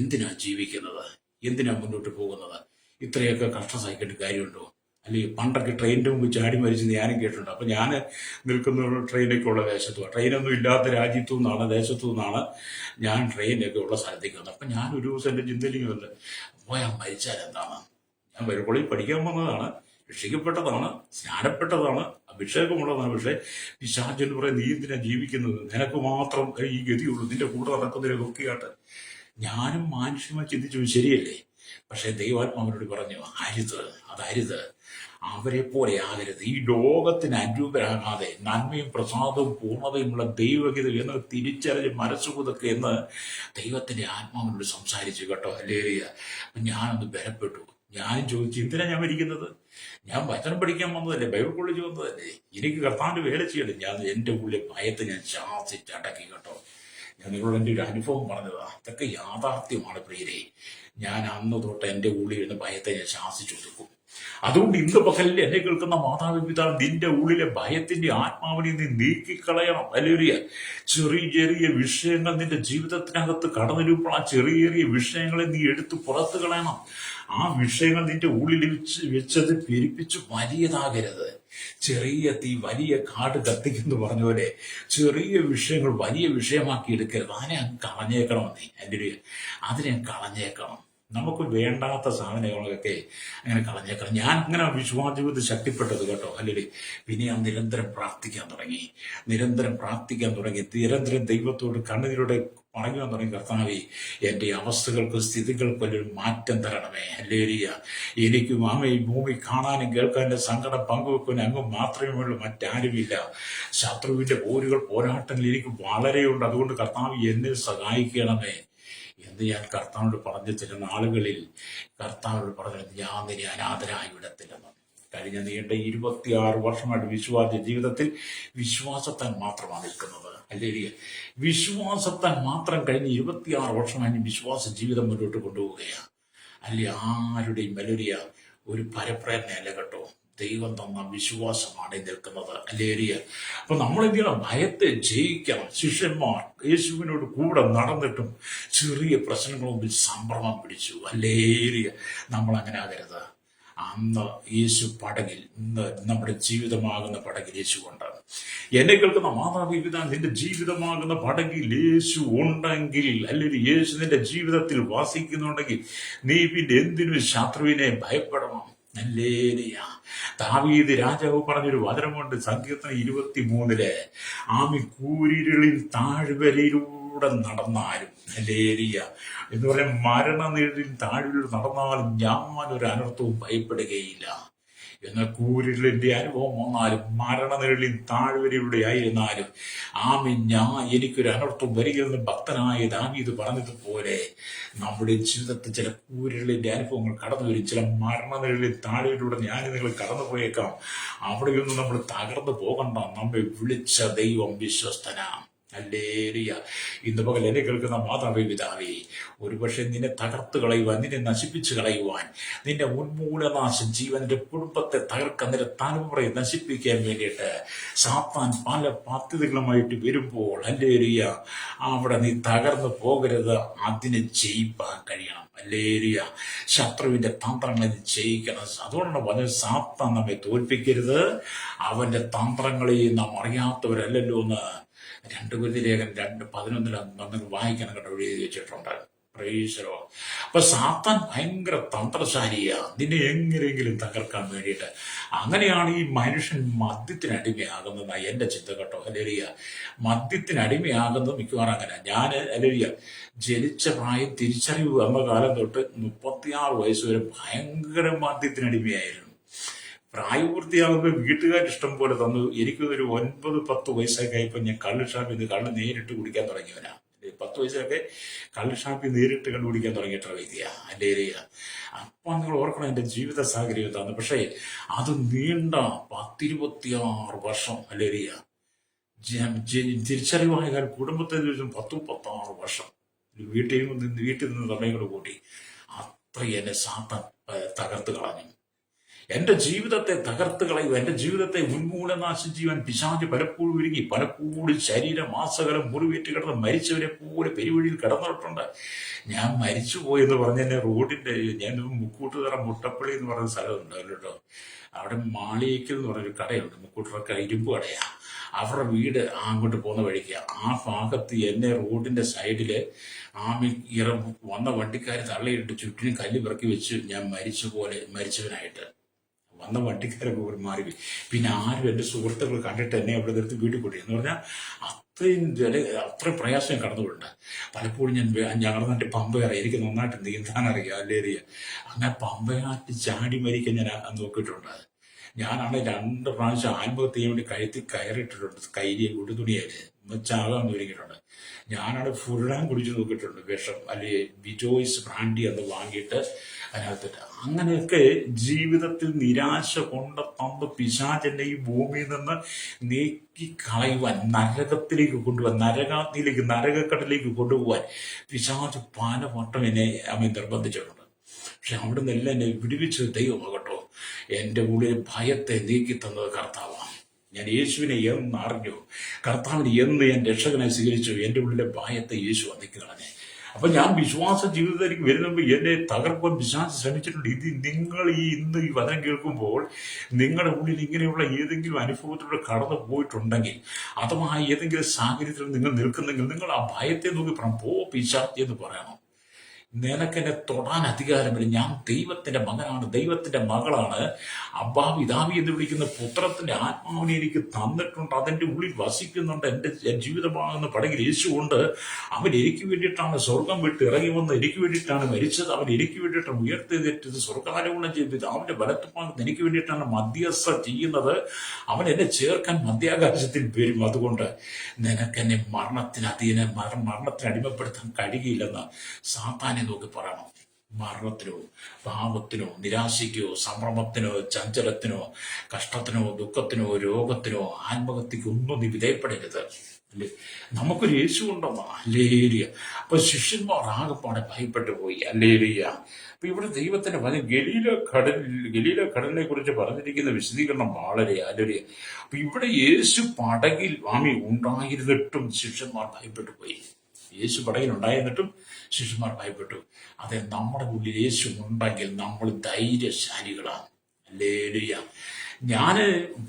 എന്തിനാ ജീവിക്കുന്നത്, എന്തിനാ മുന്നോട്ട് പോകുന്നത്, ഇത്രയൊക്കെ കഷ്ടം സഹിക്കേണ്ട കാര്യമുണ്ടോ? അല്ലെങ്കിൽ പണ്ടൊക്കെ ട്രെയിനിൻ്റെ മുമ്പ് ചാടി മരിച്ച് ഞാനും കേട്ടിട്ടുണ്ട്. അപ്പം ഞാൻ നിൽക്കുന്ന ട്രെയിനൊക്കെ ഉള്ള ദേശത്തുമാണ്, ട്രെയിനൊന്നും ഇല്ലാത്ത രാജ്യത്തു നിന്നാണ്, ദേശത്തു നിന്നാണ് ഞാൻ ട്രെയിനൊക്കെ ഉള്ള സ്ഥലത്തേക്ക് വന്നത്. അപ്പം ഞാൻ ഒരു ദിവസം എൻ്റെ ചിന്തയിലേക്ക് വന്ന് പോയാൽ മരിച്ചാൽ എന്താണ്? ഞാൻ വരുമ്പോഴേ പഠിക്കാൻ വന്നതാണ്, രക്ഷിക്കപ്പെട്ടതാണ്, സ്നാനപ്പെട്ടതാണ്, അഭിഷേകമുള്ളതാണ്. പക്ഷേ പിശാച് എന്ന് പറയും, നീ എന്തിനാ ജീവിക്കുന്നത്, നിനക്ക് മാത്രം ഈ ഗതിയുള്ളൂ, നിന്റെ കൂടെ നടക്കുന്നതിനൊക്കെയായിട്ട്. ഞാനും മാനുഷ്യമായി ചിന്തിച്ചു, ശരിയല്ലേ? പക്ഷെ ദൈവാത്മാവിനോട് പറഞ്ഞു, അതരുത്, അവരെ പോലെ ആകരുത്. ഈ ലോകത്തിന് അനുരൂപരാകാതെ നന്മയും പ്രസാദവും പൂർണ്ണതയുമുള്ള ദൈവഗീത എന്ന് തിരിച്ചറിഞ്ഞ് മനസ്സുകുതൊക്കെ എന്ന് ദൈവത്തിന്റെ ആത്മാവിനോട് സംസാരിച്ചു കേട്ടോ. അല്ലേറിയ ഞാനൊന്ന് ബലപ്പെട്ടു. ഞാനും ചോദിച്ചു, എന്തിനാ ഞാൻ മരിക്കുന്നത്? ഞാൻ വചനം പഠിക്കാൻ വന്നതല്ലേ, ബൈബിൾ കോളേജ് വന്നതല്ലേ, എനിക്ക് കർത്താവിന്റെ വേല ചെയ്യണം. ഞാൻ എൻ്റെ ഉള്ളിൽ ഭയത്തെ ഞാൻ ശാസിച്ചടക്കി കേട്ടോ. ഞാൻ നിങ്ങളോട് എൻ്റെ ഒരു അനുഭവം പറഞ്ഞതാ. ഇതൊക്കെ യാഥാർത്ഥ്യമാണ് പ്രിയരെ. ഞാൻ അന്ന് തൊട്ട് എൻ്റെ ഉള്ളിൽ ഇരുന്ന് ഭയത്തെ ഞാൻ ശാസിച്ചു കൊടുക്കും. അതുകൊണ്ട് ഇന്ന് പകലിൽ എന്നെ കേൾക്കുന്ന മാതാപിതാവ് നിന്റെ ഉള്ളിലെ ഭയത്തിന്റെ ആത്മാവിനെ നീ നീക്കിക്കളയണം. അല്ലെങ്കിൽ ചെറിയ ചെറിയ വിഷയങ്ങൾ നിന്റെ ജീവിതത്തിനകത്ത് കടന്നു വരുമ്പോൾ ആ ചെറിയ ചെറിയ വിഷയങ്ങളെ നീ എടുത്ത് പുറത്തു കളയണം. ആ വിഷയങ്ങൾ നിന്റെ ഉള്ളിൽ വെച്ചത് പെരുപ്പിച്ച് വലിയതാകരുത്. ചെറിയ തീ വലിയ കാട് കത്തിക്കുന്നു പറഞ്ഞ പോലെ ചെറിയ വിഷയങ്ങൾ വലിയ വിഷയമാക്കി എടുക്കരുത്. അതിനെ അങ്ങ് കളഞ്ഞേക്കണം. നീ അല്ലെങ്കിൽ അതിനെ കളഞ്ഞേക്കണം. നമുക്ക് വേണ്ടാത്ത സാധനങ്ങളൊക്കെ അങ്ങനെ കളഞ്ഞേക്കണം. ഞാൻ അങ്ങനെ വിശ്വാസജീവിതത്തിൽ ശക്തിപ്പെട്ടത് കേട്ടോ. അല്ലെങ്കിൽ പിന്നെ ഞാൻ നിരന്തരം പ്രാർത്ഥിക്കാൻ തുടങ്ങി. നിരന്തരം ദൈവത്തോട് കണ്ണുനീരോടെ പറയുവാൻ തുടങ്ങി, കർത്താവേ എൻ്റെ അവസ്ഥകൾക്കും സ്ഥിതികൾക്കും ഒരു മാറ്റം തരണമേ. ഹല്ലേലൂയ. എനിക്കും ഈ ഭൂമി കാണാനും കേൾക്കാനും സങ്കടം പങ്കുവെക്കാനും അങ്ങ് മാത്രമേ ഉള്ളൂ, മറ്റാരുമില്ല. ശത്രുവിന്റെ പോരാട്ടങ്ങൾ എനിക്ക് വളരെയുണ്ട്. അതുകൊണ്ട് കർത്താവ് എന്നെ സഹായിക്കണമേ എന്ന് ഞാൻ കർത്താവിനോട് പറഞ്ഞു. ചില നാളുകളിൽ കർത്താവിനോട് പറഞ്ഞത് ഞാൻ നിന്നെ അനാഥരായി വിടത്തില്ലെന്ന്. കഴിഞ്ഞ നീണ്ട 26 വർഷമായിട്ട് വിശ്വാസ ജീവിതത്തിൽ വിശ്വാസത്താൽ മാത്രമാണ് നിൽക്കുന്നത്. അല്ലെങ്കിൽ വിശ്വാസത്താൽ മാത്രം കഴിഞ്ഞ 26 വർഷമായി വിശ്വാസ ജീവിതം മുന്നോട്ട് കൊണ്ടുപോവുകയാണ്. അല്ലെ ആരുടെയും വലിയ ഒരു പരപ്രേരണയല്ല കേട്ടോ. ദൈവം തന്ന വിശ്വാസമാണ് നിൽക്കുന്നത്. അല്ലേരിയ. അപ്പൊ നമ്മൾ എന്ത് ചെയ്യണം? ഭയത്തെ ജയിക്കണം. ശിഷ്യന്മാർ യേശുവിനോട് കൂടെ നടന്നിട്ടും ചെറിയ പ്രശ്നങ്ങൾ മുമ്പിൽ സംഭ്രമം പിടിച്ചു. അല്ലേരിയ. നമ്മൾ അങ്ങനെ ആകരുത്. അന്ന് യേശു പടകിൽ, ഇന്ന് നമ്മുടെ ജീവിതമാകുന്ന പടകിൽ യേശു ഉണ്ട്. എന്നെ കേൾക്കുന്ന മാതാപിതാ, നിന്റെ ജീവിതമാകുന്ന പടകിൽ യേശു ഉണ്ടെങ്കിൽ, അല്ലെങ്കിൽ യേശു നിന്റെ ജീവിതത്തിൽ വാസിക്കുന്നുണ്ടെങ്കിൽ നീ പിന്നെ എന്തിനും ശത്രുവിനെ ഭയപ്പെടണം. ഹല്ലേലൂയ. ദാവീദ് രാജാവ് പറഞ്ഞൊരു വചനമുണ്ട് സങ്കീർത്തനം 23 ആമി കൂരിരുളിൽ താഴ്വരയിലൂടെ നടന്നാലും, ഹല്ലേലൂയ, എന്ന് പറയാൻ മരണനിഴലിൽ താഴ്വരയിൽ നടന്നാലും ഞാൻ ഒരു അനർത്ഥവും ഭയപ്പെടുകയില്ല. എന്നാൽ കൂരിരുളിന്റെ അനുഭവം വന്നാലും മരണനിഴലിൽ താഴ്വരയുടെ ആയിരുന്നാലും എനിക്കൊരു അനർത്ഥം വരികയെന്ന് ഭക്തനായ ദാവീദ് പറഞ്ഞതുപോലെ നമ്മുടെ ജീവിതത്തിൽ ചില കൂരിരുളിന്റെ അനുഭവങ്ങൾ കടന്നു വരും. ചില മരണനിഴലിൽ താഴ്വരയിലൂടെ നിങ്ങൾ കടന്നു പോയേക്കാം. അവിടെയൊന്നും നമ്മൾ തകർന്നു പോകണ്ട. നമ്മെ വിളിച്ച ദൈവം വിശ്വസ്തനാണ്. ഹല്ലേലൂയ. ഇന്ന് പകൽ എന്നെ കേൾക്കുന്ന മാതാവേ പിതാവേ, ഒരുപക്ഷെ നിന്നെ തകർത്ത് കളയുവാൻ, നിന്നെ നശിപ്പിച്ചു കളയുവാൻ, നിന്റെ ഉന്മൂലനാശം ജീവന്റെ കുടുംബത്തെ തകർക്കാൻ, നിന്റെ തലമുറയെ നശിപ്പിക്കാൻ വേണ്ടിയിട്ട് സാത്താൻ പല പദ്ധതികളുമായിട്ട് വരുമ്പോൾ, ഹല്ലേലൂയ, അവിടെ നീ തകർന്നു പോകരുത്. അതിനെ ജയിപ്പാൻ കഴിയണം. ഹല്ലേലൂയ. ശത്രുവിന്റെ തന്ത്രങ്ങളെ ജയിക്കണം. അതുകൊണ്ടാണ് പറഞ്ഞത് സാത്താൻ നമ്മെ തോൽപ്പിക്കരുത്, അവന്റെ തന്ത്രങ്ങളെ നാം അറിയാത്തവരല്ലല്ലോ എന്ന് 2 കൊരിന്ത്യർ ലേഖനം 2:11 വായിക്കണം കേട്ടോ, എഴുതി വെച്ചിട്ടുണ്ട്. പ്രൈസലോ. അപ്പൊ സാത്താൻ ഭയങ്കര തന്ത്രശാലിയാ, നിന്നെ എങ്ങനെയെങ്കിലും തകർക്കാൻ വേണ്ടിയിട്ട്. അങ്ങനെയാണ് ഈ മനുഷ്യൻ മദ്യത്തിന് അടിമയാകുന്നത് എന്റെ ചിന്ത കേട്ടോ. ഹല്ലേലൂയ. മദ്യത്തിന് അടിമയാകുന്നത് മിക്കവാറും അങ്ങനെ. ഞാൻ ഹല്ലേലൂയ ജനിച്ച പ്രായം തിരിച്ചറിവ് വന്ന കാലം തൊട്ട് 36 വയസ്സ് വരെ ഭയങ്കര മദ്യത്തിന് അടിമയായിരുന്നു. പ്രായപൂർത്തിയാകുമ്പോൾ വീട്ടുകാർ ഇഷ്ടം പോലെ തന്നു. എനിക്കൊരു 9-10 വയസ്സൊക്കെ കഴിയുമ്പോൾ ഞാൻ കള്ള് ഷാപ്പിൽ നിന്ന് കള്ള് നേരിട്ട് കുടിക്കാൻ തുടങ്ങിയവനാ. 10 വയസ്സൊക്കെ കള്ള് ഷാപ്പിൽ നേരിട്ട് കണ്ടുപിടിക്കാൻ തുടങ്ങിയിട്ടുള്ള വ്യക്തിയാ. എൻ്റെ ഏരിയ. അപ്പം നിങ്ങൾ ഓർക്കണം എൻ്റെ ജീവിത സാഹചര്യം തന്നു. പക്ഷേ അത് നീണ്ട 10-26 വർഷം അല്ലേരിയ തിരിച്ചറിവായ കാലം കുടുംബത്തെ ദിവസം 10-16 വർഷം വീട്ടിൽ നിന്ന് സമയം കൂടെ കൂട്ടി അത്ര എന്നെ സാത്താൻ തകർത്ത് കളഞ്ഞു. എന്റെ ജീവിതത്തെ തകർത്ത് കളയുക, എന്റെ ജീവിതത്തെ ഉന്മൂലനാശം ചെയ്യുവാൻ പിശാച് പലപ്പോഴും ഒരുങ്ങി. പലപ്പോഴും ശരീരമാസകലം മുറിവേറ്റ് കിടന്ന് മരിച്ചവരെ പോലെ പെരുവഴിയിൽ കിടന്നിട്ടുണ്ട്. ഞാൻ മരിച്ചുപോയെന്ന് പറഞ്ഞ എന്നെ റോഡിന്റെ, ഞാൻ മുക്കൂട്ടുതറ മുട്ടപ്പള്ളി എന്ന് പറയുന്ന സ്ഥലമുണ്ട് കേട്ടോ. അവിടെ മാളിയേക്കൽ എന്ന് പറഞ്ഞൊരു കടയുണ്ട്, മുക്കൂട്ടുറക്ക ഇരുമ്പ് കടയാ. അവരുടെ വീട് അങ്ങോട്ട് പോകുന്ന വഴിക്ക് ആ ഭാഗത്ത് എന്നെ റോഡിന്റെ സൈഡില് വന്ന വണ്ടിക്കാർ തള്ളിയിട്ട് ചുറ്റിനും കല്ല് പിറക്കി വെച്ച് ഞാൻ മരിച്ചവനായിട്ട് വന്ന വണ്ടിക്കാരൊക്കെ ഒരു മാറി. പിന്നെ ആരും എൻ്റെ സുഹൃത്തുക്കൾ കണ്ടിട്ട് എന്നെ അവിടെ നിർത്തി വീട്ടിൽ കൂടി എന്ന് പറഞ്ഞാൽ അത്രയും പ്രയാസം കടന്നുപോയിട്ടുണ്ട്. പലപ്പോഴും ഞങ്ങളുടെ നാട്ടിൽ പമ്പയറ, എനിക്ക് നന്നായിട്ട് നീന്താൻ അറിയാം. അല്ലേറിയ അങ്ങനെ പമ്പയാറ്റ് ചാടി മരിക്കാൻ ഞാൻ നോക്കിയിട്ടുണ്ട്. ഞാനാണ് 2 പ്രാവശ്യം ആത്മഹത്യ ചെയ്യാൻ വേണ്ടി കഴുത്തി കയറിയിട്ടിട്ടുണ്ട്. കൈരി ഉടുതുണിയാല് ചാകാൻ ഒരുങ്ങിയിട്ടുണ്ട്. ഞാനാണ് ഫുള്ളാൻ കുടിച്ചു നോക്കിയിട്ടുണ്ട് വിഷം, അല്ലെങ്കിൽ ബിജോയ്സ് ബ്രാൻഡി എന്ന് വാങ്ങിയിട്ട് അതിനകത്തിട്ട്. അങ്ങനെയൊക്കെ ജീവിതത്തിൽ നിരാശ കൊണ്ട് തന്ന് പിശാചെന്നെ ഈ ഭൂമിയിൽ നിന്ന് നീക്കി കളയുവാൻ, നരകത്തിലേക്ക് കൊണ്ടുപോകാൻ, നരകക്കടലിലേക്ക് കൊണ്ടുപോകാൻ പിശാച് പല വട്ടം എന്നെ നിർബന്ധിച്ചിട്ടുണ്ട്. പക്ഷെ അവിടെ നിന്നെല്ലാം എന്നെ വിടുവിച്ചത് ദൈവമാകട്ടോ. എൻ്റെ ഉള്ളിൽ ഭയത്തെ നീക്കി തന്നത് കർത്താവാണ്. ഞാൻ യേശുവിനെ എന്ന് അറിഞ്ഞു, കർത്താവിനെ എന്ന് ഞാൻ രക്ഷകനെ സ്വീകരിച്ചു, എൻ്റെ ഉള്ളിലെ ഭയത്തെ യേശു നീക്കി കളഞ്ഞു. അപ്പൊ ഞാൻ വിശ്വാസ ജീവിതത്തിലേക്ക് വരുമ്പോൾ എന്നെ തകർക്കാൻ പിശാച് ശ്രമിച്ചിട്ടുണ്ട്. ഇത് നിങ്ങൾ ഇന്ന് ഈ വചനം കേൾക്കുമ്പോൾ നിങ്ങളുടെ ഉള്ളിൽ ഇങ്ങനെയുള്ള ഏതെങ്കിലും അനുഭവത്തിലൂടെ കടന്നു പോയിട്ടുണ്ടെങ്കിൽ, അഥവാ ഏതെങ്കിലും സാഹചര്യത്തിൽ നിങ്ങൾ നിൽക്കുന്നെങ്കിൽ, നിങ്ങൾ ആ ഭയത്തെ നോക്കി പോ പിശാച് എന്ന് പറയണം. നിനക്കെന്നെ തൊടാൻ അധികാരമില്ല. ഞാൻ ദൈവത്തിന്റെ മകനാണ്, ദൈവത്തിന്റെ മകളാണ്. അബ്ബാ പിതാവി എന്ന് വിളിക്കുന്ന പുത്രത്തിന്റെ ആത്മാവിനെ എനിക്ക് തന്നിട്ടുണ്ട്, അതെന്റെ ഉള്ളിൽ വസിക്കുന്നുണ്ട്. എൻ്റെ ജീവിതമാകുന്ന പടകിൽ യേശുണ്ട്. അവൻ എനിക്ക് വേണ്ടിയിട്ടാണ് സ്വർഗം വിട്ട് ഇറങ്ങി വന്ന്, എനിക്ക് വേണ്ടിയിട്ടാണ് മരിച്ചത്, അവൻ എനിക്ക് വേണ്ടിയിട്ടാണ് ഉയർത്തെഴുന്നേറ്റത്, സ്വർഗാരോഹണം ചെയ്തത്, അവന്റെ ബലത്തുമാകുന്നത് എനിക്ക് വേണ്ടിയിട്ടാണ് മധ്യസ്ഥ ചെയ്യുന്നത്. അവൻ എന്നെ ചേർക്കാൻ മധ്യാകാശത്തിൽ വരും. അതുകൊണ്ട് നിനക്കെന്നെ മരണത്തിന് അടിമപ്പെടുത്താൻ കഴിയില്ലെന്ന് സാത്താനെ നോക്കി പറയണം. മരണത്തിനോ പാപത്തിനോ നിരാശയ്ക്കോ സംഭ്രമത്തിനോ ചഞ്ചലത്തിനോ കഷ്ടത്തിനോ ദുഃഖത്തിനോ രോഗത്തിനോ ആത്മഹത്യക്കോ ഒന്നും നീ വിധേയപ്പെടരുത്. അല്ലേ, നമുക്കൊരു യേശു ഉണ്ടെന്നാ. അല്ലേലിയ. അപ്പൊ ശിഷ്യന്മാർ ആകെപ്പാടെ ഭയപ്പെട്ടു പോയി. അല്ലേലിയ. അപ്പൊ ഇവിടെ ദൈവത്തിന്റെ വചനം ഗലീല കടലിനെ കുറിച്ച് പറഞ്ഞിരിക്കുന്ന വിശദീകരണം വളരെ അല്ലേലിയ. അപ്പൊ ഇവിടെ യേശു പടകിൽ ഉണ്ടായിരുന്നിട്ടും ശിഷ്യന്മാർ ഭയപ്പെട്ടു പോയി. യേശു പടകിലുണ്ടായിരുന്നിട്ടും ശിഷ്യന്മാർ ഭയപ്പെട്ടു. അതെ, നമ്മുടെ ഉള്ളിൽ യേശു ഉണ്ടെങ്കിൽ നമ്മൾ ധൈര്യശാലികളാണ്. ഹല്ലേലൂയ. ഞാൻ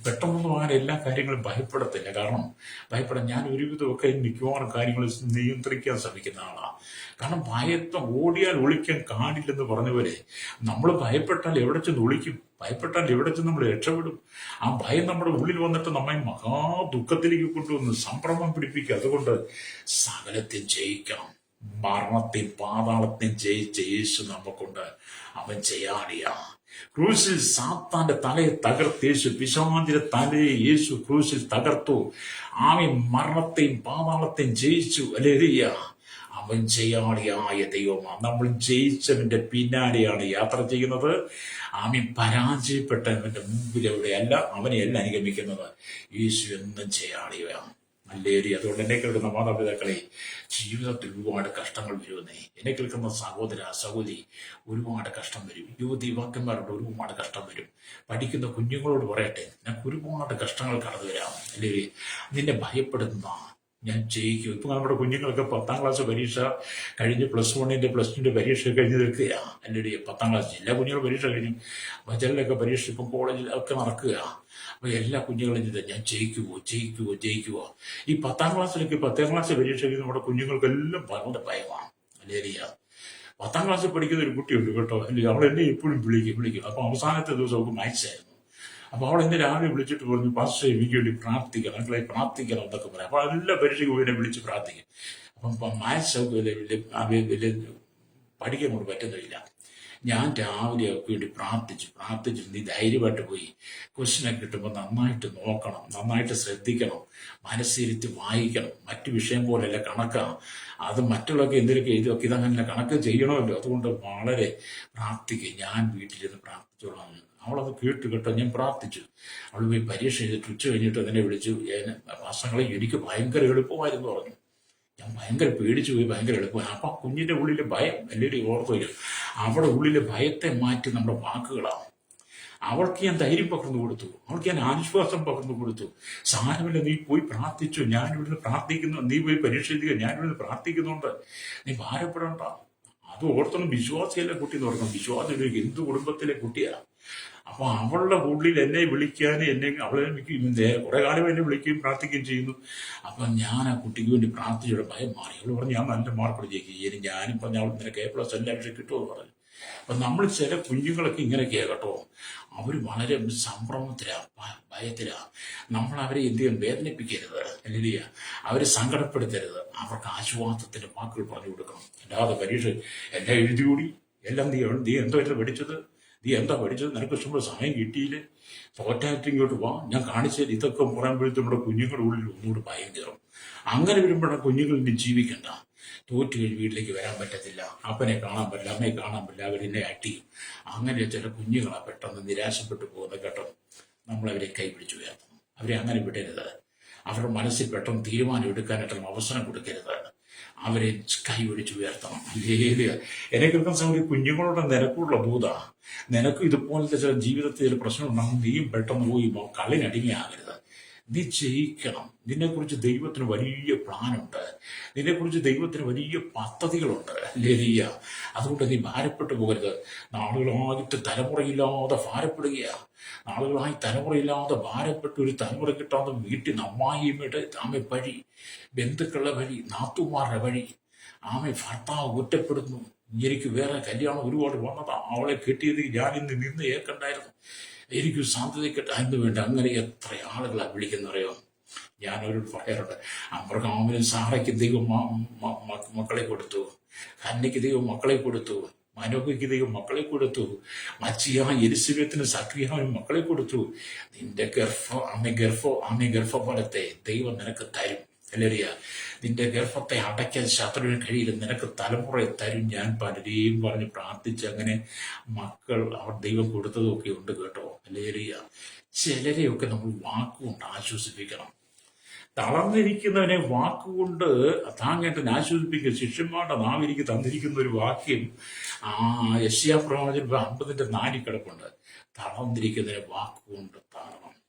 പെട്ടെന്നൊന്നും അങ്ങനെ എല്ലാ കാര്യങ്ങളും ഭയപ്പെടത്തില്ല. കാരണം ഭയപ്പെടാൻ ഞാൻ ഒരുവിധമൊക്കെ മിക്കവാറും കാര്യങ്ങൾ നിയന്ത്രിക്കാൻ ശ്രമിക്കുന്ന ആളാണ്. കാരണം ഭയത്തെ ഓടിയാൽ ഒളിക്കാൻ കാണില്ലെന്ന് പറഞ്ഞ നമ്മൾ ഭയപ്പെട്ടാൽ എവിടെ ചെന്ന് ഒളിക്കും, ഭയപ്പെട്ടാൽ എവിടെ ചെന്ന് നമ്മൾ രക്ഷപ്പെടും. ആ ഭയം നമ്മുടെ ഉള്ളിൽ വന്നിട്ട് നമ്മെ മഹാ ദുഃഖത്തിലേക്ക് കൊണ്ടുവന്ന് സംഭ്രമം പിടിപ്പിക്കുക. അതുകൊണ്ട് സകലത്തെയും ജയിക്കണം. മരണത്തെയും പാതാളത്തെയും ജയിച്ച യേശു നമുക്കുണ്ട്. അവൻ ചെയ്യാണിയാ. ക്രൂശിൽ സാത്താന്റെ തലയെ തകർത്ത് യേശു, പിശാചിന്റെ തലയെ യേശു ക്രൂശിൽ തകർത്തു. ആമി മരണത്തെയും പാതാളത്തെയും ജയിച്ചു. ഹല്ലേലൂയ. അവൻ ചെയ്യാളിയായ ദൈവമാണ്. നമ്മൾ ജയിച്ചവന്റെ പിന്നാലെയാണ് യാത്ര ചെയ്യുന്നത്. ആമി പരാജയപ്പെട്ടവന്റെ മുമ്പിലൂടെയല്ല, അവനെയല്ല അനുഗമിക്കുന്നത്. യേശു എന്നും ചെയ്യാളിയാണ്. ഹല്ലേലൂയ. അതുകൊണ്ട് എന്നെ കേൾക്കുന്ന മാതാപിതാക്കളെ, ജീവിതത്തിൽ ഒരുപാട് കഷ്ടങ്ങൾ വരുമെന്നേ. എന്നെ കേൾക്കുന്ന സഹോദര സഹോദരി, ഒരുപാട് കഷ്ടം വരും. യുവതീവാക്കന്മാരോട് ഒരുപാട് കഷ്ടം വരും. പഠിക്കുന്ന കുഞ്ഞുങ്ങളോട് പറയട്ടെ, നിനക്ക് ഒരുപാട് കഷ്ടങ്ങൾ കടന്നു വരാം. അല്ലെങ്കിൽ നിന്നെ ഭയപ്പെടുന്ന ഞാൻ ജയിക്കും. ഇപ്പൊ നമ്മുടെ കുഞ്ഞുങ്ങളൊക്കെ 10ാം ക്ലാസ് പരീക്ഷ കഴിഞ്ഞ് +1 +2 പരീക്ഷ കഴിഞ്ഞ് നിൽക്കുക. അല്ലെങ്കിൽ 10ാം ക്ലാസ് എല്ലാ കുഞ്ഞുങ്ങളും പരീക്ഷ കഴിഞ്ഞു. ചിലരൊക്കെ പരീക്ഷ ഇപ്പം കോളേജിൽ ഒക്കെ നടക്കുക. അപ്പൊ എല്ലാ കുഞ്ഞുങ്ങളും ഞാൻ ജയിക്കുവോ. ഈ 10ാം ക്ലാസ്സിലേക്ക് 10ാം ക്ലാസ് പരീക്ഷയ്ക്ക് നമ്മുടെ കുഞ്ഞുങ്ങൾക്കെല്ലാം വളരെ ഭയമാണ്. അല്ലെങ്കിൽ 10ാം ക്ലാസ്സിൽ പഠിക്കുന്ന ഒരു കുട്ടിയുണ്ട് കേട്ടോ, അല്ലെങ്കിൽ അവൾ എന്നെ എപ്പോഴും വിളിക്കും. അപ്പൊ അവസാനത്തെ ദിവസം അവൾക്ക് മാത്സ് ആയിരുന്നു. അപ്പൊ അവൾ എന്നെ രാവിലെ വിളിച്ചിട്ട് പറഞ്ഞു, പാസ്റ്റർ എനിക്ക് വേണ്ടി പ്രാർത്ഥിക്കണം, മക്കളെ പ്രാർത്ഥിക്കണം എന്നൊക്കെ പറയാം. അപ്പൊ എല്ലാ പരീക്ഷയ്ക്ക് എന്നെ വിളിച്ച് പ്രാർത്ഥിക്കും. അപ്പം മാത്സ് വലിയ പഠിക്കാൻ കൊണ്ട് പറ്റുന്നില്ല. ഞാൻ രാവിലെ ഒക്കെ വേണ്ടി പ്രാർത്ഥിച്ചു നീ ധൈര്യമായിട്ട് പോയി ക്വസ്റ്റ്യനൊക്കെ കിട്ടുമ്പോൾ നന്നായിട്ട് നോക്കണം, നന്നായിട്ട് ശ്രദ്ധിക്കണം, മനസ്സിരുത്തി വായിക്കണം. മറ്റു വിഷയം പോലെയല്ല കണക്കാണ്. അത് മറ്റുള്ളവർക്ക് എന്തെങ്കിലുമൊക്കെ എഴുതിയൊക്കെ ഇതങ്ങനെ കണക്ക് ചെയ്യണമല്ലോ. അതുകൊണ്ട് വളരെ പ്രാർത്ഥിക്കുക. ഞാൻ വീട്ടിലിരുന്ന് പ്രാർത്ഥിച്ചോളാം. അവളത് കേട്ടോ. ഞാൻ പ്രാർത്ഥിച്ചു. അവൾ പോയി പരീക്ഷ എഴുതിട്ട് ഉച്ച കഴിഞ്ഞിട്ട് എന്നെ വിളിച്ചു. മാസങ്ങളെ എനിക്ക് ഭയങ്കര എളുപ്പമായിരുന്നു പറഞ്ഞു. ഞാൻ ഭയങ്കര പേടിച്ചു പോയി. ഭയങ്കര എളുപ്പമായി. അപ്പൊ കുഞ്ഞിന്റെ ഉള്ളിലെ ഭയം എല്ലാവരും ഓർത്തു വരും. അവളുടെ ഉള്ളിലെ ഭയത്തെ മാറ്റി നമ്മുടെ വാക്കുകളാണ്. അവൾക്ക് ഞാൻ ധൈര്യം പകർന്നു കൊടുത്തു, അവൾക്ക് ഞാൻ ആശ്വാസം പകർന്നു കൊടുത്തു. സാരമില്ല, നീ പോയി പ്രാർത്ഥിച്ചു, ഞാൻ ഇവിടുന്ന് പ്രാർത്ഥിക്കുന്നു. നീ പോയി പരീക്ഷ എഴുതുക, ഞാൻ ഇവിടുന്ന് പ്രാർത്ഥിക്കുന്നുണ്ട്. നീ ഭാരപ്പെടണ്ട. അത് ഓർത്തണം. വിശ്വാസിയല്ലേ കുട്ടി എന്ന് ഓർക്കണം. വിശ്വാസം ഒരു ഹിന്ദു കുടുംബത്തിലെ കുട്ടിയാണ്. അപ്പൊ അവളുടെ ഉള്ളിൽ എന്നെ വിളിക്കാൻ, അവളെ കുറെ കാലം എന്നെ വിളിക്കുകയും പ്രാർത്ഥിക്കുകയും ചെയ്യുന്നു. അപ്പൊ ഞാൻ ആ കുട്ടിക്ക് വേണ്ടി പ്രാർത്ഥിച്ചോടെ ഭയം മാറി. അവള് പറഞ്ഞു, ഞാൻ നല്ല മാർക്കോട് ജയിക്കും. ഞാനും പറഞ്ഞ അവൾ നിനക്ക് A+ എല്ലാ വിഷയം കിട്ടുമെന്ന് പറഞ്ഞു. അപ്പൊ നമ്മൾ ചില കുഞ്ഞുങ്ങളൊക്കെ ഇങ്ങനെയൊക്കെയാ കേട്ടോ. അവർ വളരെ സംഭ്രമത്തിലാണ്, ഭയത്തിലാണ്. നമ്മൾ അവരെ എന്ത് ചെയ്യാൻ വേദനിപ്പിക്കരുത്, അല്ലെങ്കിൽ അവരെ സങ്കടപ്പെടുത്തരുത്. അവർക്ക് ആശ്വാസത്തിന്റെ വാക്കുകൾ പറഞ്ഞു കൊടുക്കണം. അല്ലാതെ പരീക്ഷ എല്ലാം എഴുതികൂടി, എല്ലാം നീ എന്താ പഠിച്ചത്, നിനക്ക് ഇഷ്ടംപോലെ സമയം കിട്ടിയില്ലേ, തോറ്റായിട്ട് ഇങ്ങോട്ട് വാ, ഞാൻ കാണിച്ചത്. ഇതൊക്കെ പറയുമ്പോഴത്തെ നമ്മുടെ കുഞ്ഞുങ്ങളുടെ ഉള്ളിൽ ഒന്നുകൂടി ഭയം കയറും. അങ്ങനെ വരുമ്പോഴാണ് കുഞ്ഞുങ്ങൾ ഇനി ജീവിക്കണ്ട. തോറ്റു കഴിഞ്ഞ് വീട്ടിലേക്ക് വരാൻ പറ്റത്തില്ല, അപ്പനെ കാണാൻ പറ്റില്ല, അമ്മയെ കാണാൻ പറ്റില്ല, അവരെന്നെ അടിയും. അങ്ങനെ ചില കുഞ്ഞുങ്ങളാ പെട്ടെന്ന് നിരാശപ്പെട്ടു പോകുന്ന കേട്ടോ. നമ്മളവരെ കൈപിടിച്ചു ഉയർത്തണം. അവരെ അങ്ങനെ വിടരുത്. അവരുടെ മനസ്സിൽ പെട്ടെന്ന് തീരുമാനം എടുക്കാനായിട്ടുള്ള അവസരം കൊടുക്കരുത്. അവരെ കൈപിടിച്ച് ഉയർത്തണം. ഹല്ലേലൂയ. എന്നെ കേൾക്കുന്ന സമയത്ത് കുഞ്ഞുങ്ങളുടെ നിനക്കുള്ള ബോധ, നിനക്ക് ഇതുപോലത്തെ ചില ജീവിതത്തിൽ ചില പ്രശ്നം ഉണ്ടാകും. നീയും പെട്ടെന്ന് പോയി കള്ളിനടിമയാകരുത്. നീ ജയിക്കണം. നിന്നെക്കുറിച്ച് ദൈവത്തിന് വലിയ പ്ലാനുണ്ട്. നിന്നെക്കുറിച്ച് ദൈവത്തിന് വലിയ പദ്ധതികളുണ്ട്. ഹല്ലേലൂയ. അതുകൊണ്ട് നീ ഭാരപ്പെട്ടു പോകരുത്. നാളുകളായിട്ട് തലമുറയില്ലാതെ ഭാരപ്പെട്ട ഒരു തലമുറ കിട്ടാതെ വീട്ടിൽ അമ്മായിയമ്മയുടെ വഴി, ബന്ധുക്കളുടെ വഴി, നാത്തുമാരുടെ വഴി, ഭർത്താവ് ഒറ്റപ്പെടുന്നു. എനിക്ക് വേറെ കല്യാണം ഒരുപാട് വന്നതാ, അവളെ കെട്ടിയത് ഞാൻ ഇന്ന് നിന്ന് ഏൽക്കണ്ടായിരുന്നു, എനിക്ക് സാധ്യതയ്ക്കിട്ട് അതിന് വേണ്ടി. അങ്ങനെ എത്ര ആളുകളാണ് വിളിക്കുന്നറിയോ? ഞാനൊരു പറയാറുണ്ട്, അബ്രഹാമിനും സാറയ്ക്ക് ദൈവം മക്കളെ കൊടുത്തു, ഹന്നയ്ക്ക് ദൈവം മക്കളെ കൊടുത്തു, മനോഹയ്ക്ക് ദൈവം മക്കളെ കൊടുത്തു, മച്ചിയ എലിസബത്തിനും സക്രിയാവിനും മക്കളെ കൊടുത്തു. നിന്റെ ഗർഭഫലത്തെ ദൈവം നിനക്ക് തരും. ഹല്ലേലൂയ. നിന്റെ ഗർഭത്തെ അടയ്ക്കാൻ ശത്രുവിന് കഴിയില്ല. നിനക്ക് തലമുറയെ തരും ഞാൻ പലരെയും പറഞ്ഞ് പ്രാർത്ഥിച്ച് അങ്ങനെ മക്കൾ അവർ ദൈവം കൊടുത്തതൊക്കെ ഉണ്ട് കേട്ടോ. ഹല്ലേലൂയ. ചിലരെയൊക്കെ നമ്മൾ വാക്കുകൊണ്ട് ആശ്വസിപ്പിക്കണം. തളർന്നിരിക്കുന്നവനെ വാക്കുകൊണ്ട് താങ്ങേണ്ടതിനെ ആശ്വസിപ്പിക്കുക. ശിഷ്യന്മാരുടെ നാവിലേക്ക് തന്നിരിക്കുന്ന ഒരു വാക്യം യെശയ്യാ പ്രവാചകൻ 50:4 കിടപ്പുണ്ട്. തളർന്നിരിക്കുന്നതിനെ വാക്കുകൊണ്ട് താങ്ങണം.